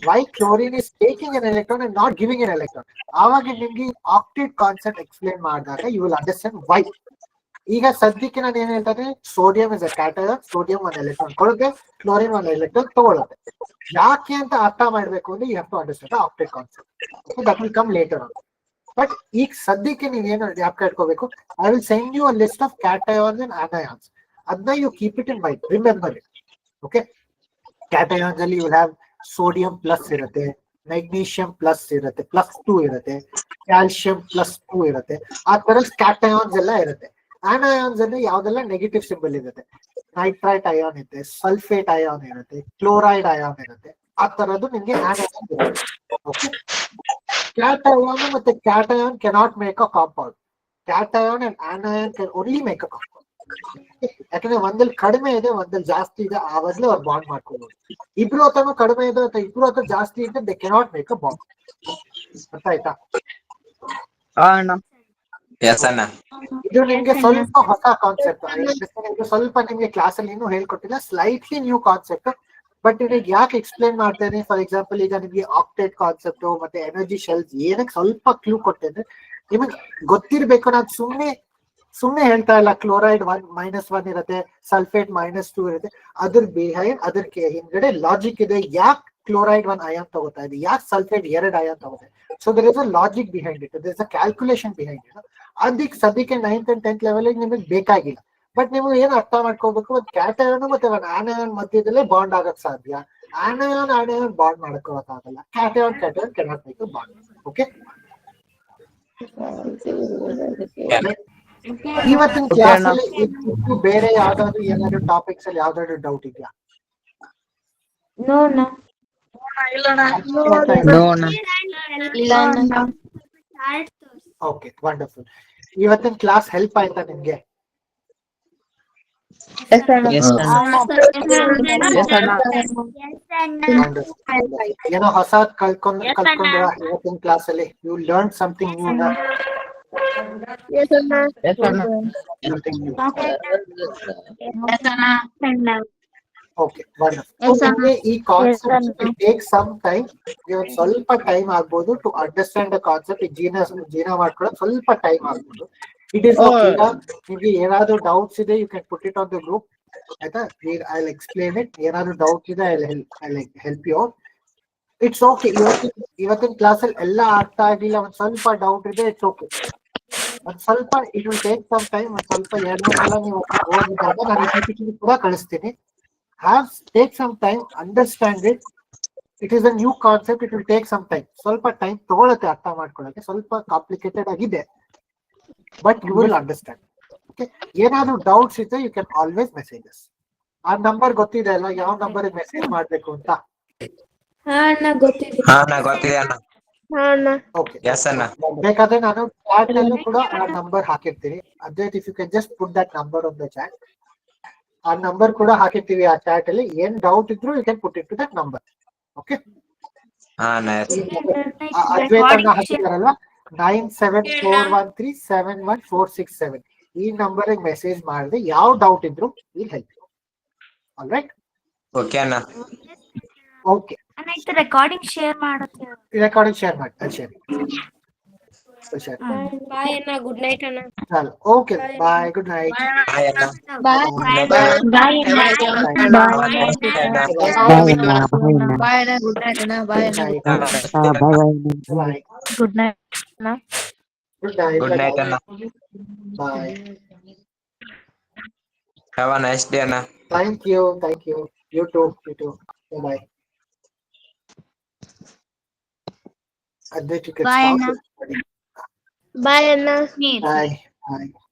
why chlorine is taking an electron and not giving an electron. ಆವಾಗ ನಿಮ್ಗೆ ಆಕ್ಟೇಟ್ ಕಾನ್ಸೆಪ್ಟ್ ಎಕ್ಸ್ಪ್ಲೇನ್ ಮಾಡಿದಾಗ ಯು ವಿಲ್ ಅಂಡರ್ಸ್ಟ್ಯಾಂಡ್ ವೈ. ಈಗ ಸದ್ಯಕ್ಕೆ ನಾನು ಏನ್ ಹೇಳ್ತಾರೆ, sodium is a cation, sodium ಒಂದ್ electron ಕೊಡುತ್ತೆ, ಕ್ಲೋರಿನ್ ಒಂದ್ ಎಲೆಕ್ಟ್ರಾನ್ ತಗೊಳುತ್ತೆ. ಯಾಕೆ ಅಂತ ಅರ್ಥ ಮಾಡ್ಬೇಕು ಅಂದ್ರೆ you have to understand octet concept. That will come later on. But ಈಗ ಸದ್ಯಕ್ಕೆ ನೀವೇನು ಜ್ಞಾಪಕ ಇಟ್ಕೋಬೇಕು, I will send you a list of cations and anions. ಅದನ್ನ you keep it in mind, remember it. Okay, cations ಅಲ್ಲಿ you will have sodium plus ಇರುತ್ತೆ, magnesium plus ಇರುತ್ತೆ, +2 ಇರುತ್ತೆ, ಕ್ಯಾಲ್ಸಿಯಂ +2 ಇರುತ್ತೆ. ಆ ತರ ಕ್ಯಾಟಯಾನ್ಸ್ ಎಲ್ಲ ಇರುತ್ತೆ. ಆನಯಾನ್ಸ್ ಅಂದ್ರೆ ಯಾವ್ದೆಲ್ಲ ನೆಗೆಟಿವ್ ಸಿಂಬಲ್ ಇರುತ್ತೆ. ನೈಟ್ರೈಟ್ ಅಯಾನ್ ಇದೆ, ಸಲ್ಫೇಟ್ ಅಯಾನ್ ಇರುತ್ತೆ, ಕ್ಲೋರೈಡ್ ಅಯಾನ್ ಇರುತ್ತೆ. ಆ ತರದ್ದು ನಿಮ್ಗೆ ಓಕೆ. ಕ್ಯಾಟಯಾನ್ ಮತ್ತೆ cation cannot make a compound. Cation and anion can only make a compound. ಯಾಕಂದ್ರೆ ಒಂದಲ್ಲಿ ಕಡಿಮೆ ಇದೆ, ಒಂದಲ್ಲಿ ಜಾಸ್ತಿ ಇದೆ, ಆವಾಗಲೇ ಅವ್ರು ಬಾಂಡ್ ಮಾಡ್ಕೋಬಹುದು. ಇಬ್ರು ಹತ್ರನೂ ಕಡಿಮೆ ಇದೆ ಅಥವಾ ಇಬ್ರು ಹತ್ರ ಜಾಸ್ತಿ ಇದೆ, they cannot make a bond. ಅರ್ಥ ಆಯ್ತಾ? ಅಣ್ಣ. ಎಸ್ ಅಣ್ಣ. ಇದು ನಿಮ್ಗೆ ಸ್ವಲ್ಪ ಹೊಸ ಕಾನ್ಸೆಪ್ಟ್. ಸ್ವಲ್ಪ ನಿಮ್ಗೆ ಕ್ಲಾಸ್ ಅಲ್ಲಿ ಇನ್ನೂ ಹೇಳ್ಕೊಟ್ಟಿಲ್ಲ, ಸ್ಲೈಟ್ಲಿ ನ್ಯೂ ಕಾನ್ಸೆಪ್ಟ್. ಬಟ್ ನಿಮಗೆ ಯಾಕೆ ಎಕ್ಸ್ಪ್ಲೇನ್ ಮಾಡ್ತೇನೆ, ಫಾರ್ ಎಕ್ಸಾಂಪಲ್ ಈಗ ನಿಮ್ಗೆ ಆಕ್ಟೇಟ್ ಕಾನ್ಸೆಪ್ಟ್ ಮತ್ತೆ ಎನರ್ಜಿ ಶೆಲ್ಸ್ ಏನಕ್ಕೆ ಸ್ವಲ್ಪ ಕ್ಲೂ ಕೊಟ್ಟಿದ್ರೆ ನಿಮಗೆ ಗೊತ್ತಿರ್ಬೇಕು. ನಾನು ಸುಮ್ನೆ ಹೇಳ್ತಾ ಇಲ್ಲ. ಕ್ಲೋರೈಡ್ -1 ಇರುತ್ತೆ, ಸಲ್ಫೇಟ್ -2 ಇರುತ್ತೆ. ಅದ್ರ ಬಿಹೈಂಡ್ ಅದ್ರ ಹಿಂದ್ಗಡೆ ಲಾಜಿಕ್ ಇದೆ. ಯಾಕೆ ಕ್ಲೋರೈಡ್ 1 ಅಯಾನ್ ತಗೋತಾ ಇದೆ, ಯಾಕೆ ಸಲ್ಫೇಟ್ 2 ಅಯಾನ್ ತಗೋತಾ ಇದೆ. So there is a logic behind it, there is a calculation behind it. ಅದಕ್ಕೆ ಸದ್ಯಕ್ಕೆ 9th and 10th ಲೆವೆಲ್ ನಿಮಗೆ ಬೇಕಾಗಿಲ್ಲ. ಬಟ್ ನೀವು ಏನ್ ಅರ್ಥ ಮಾಡ್ಕೋಬೇಕು, ಒಂದು ಕ್ಯಾಟಯಾನ್ ಮತ್ತೆ ಒಂದು ಆನಯಾನ್ ಮಧ್ಯದಲ್ಲೇ ಬಾಂಡ್ ಆಗಕ್ ಸಾಧ್ಯ. ಆನಯಾನ್ ಬಾಂಡ್ ಮಾಡ್ಕೋಕ್ಕಾಗಲ್ಲ. Cation cannot make a bond. Okay. ಇವತ್ತಿನ ಕ್ಲಾಸ್ ಅಲ್ಲಿ ಬೇರೆ ಯಾವ್ದಾದ್ರು ಏನಾದ್ರು ಟಾಪಿಕ್ಸ್ ಅಲ್ಲಿ ಯಾವ್ದಾದ್ರು ಡೌಟ್ ಇದೆಯಾ? ನೋ ಅಣ್ಣ. Okay, wonderful. ಇವತ್ತಿನ ಕ್ಲಾಸ್ ಹೆಲ್ಪ್ ಆಯ್ತಾ ನಿಮ್ಗೆ? ಏನೋ ಹೊಸ ಕಲ್ತ್ಕೊಂಡ್ರ ಇವತ್ತಿನ ಕ್ಲಾಸ್ ಅಲ್ಲಿ? You learn something new. Okay, wonderful. ಈ ಕಾನ್ಸೆಪ್ಟ್ ಟೇಕ್ ಸಮ್ ಟೈಮ್. ಸ್ವಲ್ಪ ಟೈಮ್ ಆಗ್ಬೋದು ಟು ಅಂಡರ್ಸ್ಟ್ಯಾಂಡ್ ದ ಕಾನ್ಸೆಪ್ಟ್. ಜೀರ್ಣ ಮಾಡ್ಕೊಳ್ಳೋದು ಸ್ವಲ್ಪ ಟೈಮ್ ಆಗ್ಬೋದು. It is okay. ನಿಮ್ಗೆ ಏನಾದ್ರು ಡೌಟ್ಸ್ ಇದೆ, you can put it on the group. ಆಯ್ತಾ? I will explain it. ಏನಾದ್ರು ಡೌಟ್ ಇದೆ, I help you out. It's okay. ಇವತ್ತಿನ ಕ್ಲಾಸ್ ಅಲ್ಲಿ ಎಲ್ಲ ಅರ್ಥ ಆಗಿಲ್ಲ, ಒಂದ್ ಸ್ವಲ್ಪ ಡೌಟ್ ಇದೆ, ಇಟ್ಸ್ ಓಕೆ. ಒಂದ್ ಸ್ವಲ್ಪ it will take some time. ಒಂದ್ ಸ್ವಲ್ಪ 2-3 ಸಲ ನೀವು ಓದಿದಾಗ ನಾನು PPT ಕೂಡ ಕಳಿಸ್ತೀನಿ. Take some time, understand it. It is a new concept. It will take some time. ಸ್ವಲ್ಪ ಟೈಮ್ ತಗೊಳುತ್ತೆ ಅರ್ಥ ಮಾಡ್ಕೊಳ್ಳೋಕೆ. ಸ್ವಲ್ಪ ಕಾಂಪ್ಲಿಕೇಟೆಡ್ ಆಗಿದೆ, but you will understand. Okay. ಏನಾದ್ರು ಡೌಟ್ಸ್ ಇದ್ರೆ you can always message us. ಆ ನಂಬರ್ ಗೊತ್ತಿದೆ ಅಲ್ಲ, ಯಾವ ನಂಬರ್ ಮೆಸೇಜ್ ಮಾಡ್ಬೇಕು ಅಂತ? ಗೊತ್ತಿದೆ ಅಣ್ಣ. ಓಕೆ. ಎಸ್ ಅಣ್ಣ. ಬೇಕಾದ್ರೆ ನಾನು ಚಾಟ್ ಅಲ್ಲೂ ಕೂಡ ಆ ನಂಬರ್ ಹಾಕಿರ್ತೀನಿ. ಅದೇ if you can just put that number on the chat. ಆ ನಂಬರ್ ಕೂಡ ಹಾಕಿರ್ತೀವಿ ಆ ಚಾಟ್ ಅಲ್ಲಿ. ಏನ್ ಡೌಟ್ ಇದ್ರು you can put it to that number. Okay. ಅದ್ವೈತನ್ನ ಹಾಕಿದಾರಲ್ಲ, 9741371467 ಈ ನಂಬರ್ ಮೆಸೇಜ್ ಮಾಡಿದ್ರೆ ಯಾವ ಡೌಟ್ ಇದ್ರು will help you. All right? Okay ಅಣ್ಣ. ಓಕೆ. ರೆಕಾರ್ಡಿಂಗ್ ಶೇರ್ ಮಾಡುತ್ತೆ. ರೆಕಾರ್ಡಿಂಗ್ ಶೇರ್ ಮಾಡಿ. ಬಾಯ್ ಅಣ್ಣ. ಗುಡ್ ನೈಟ್ ಅಣ್ಣ. Okay, bye, good night. Bye ಅಣ್ಣ. ಬಾಯ್ ಬಾಯ್ ಅಣ್ಣ. ಗುಡ್ ನೈಟ್ ಅಣ್ಣ. ಬಾಯ್ ಅಣ್ಣ. ಬಾಯ್. ಗುಡ್ ನೈಟ್ ಅಣ್ಣ. ಗುಡ್ ನೈಟ್ ಅಣ್ಣ. Bye. Have a nice day ಅಣ್ಣ. Thank you. You too. Bye. Advait, you can Bye, stop Anna. recording. Bye ಅಣ್ಣ. Bye.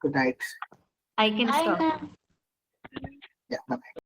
Good night. I can stop. Yeah, bye.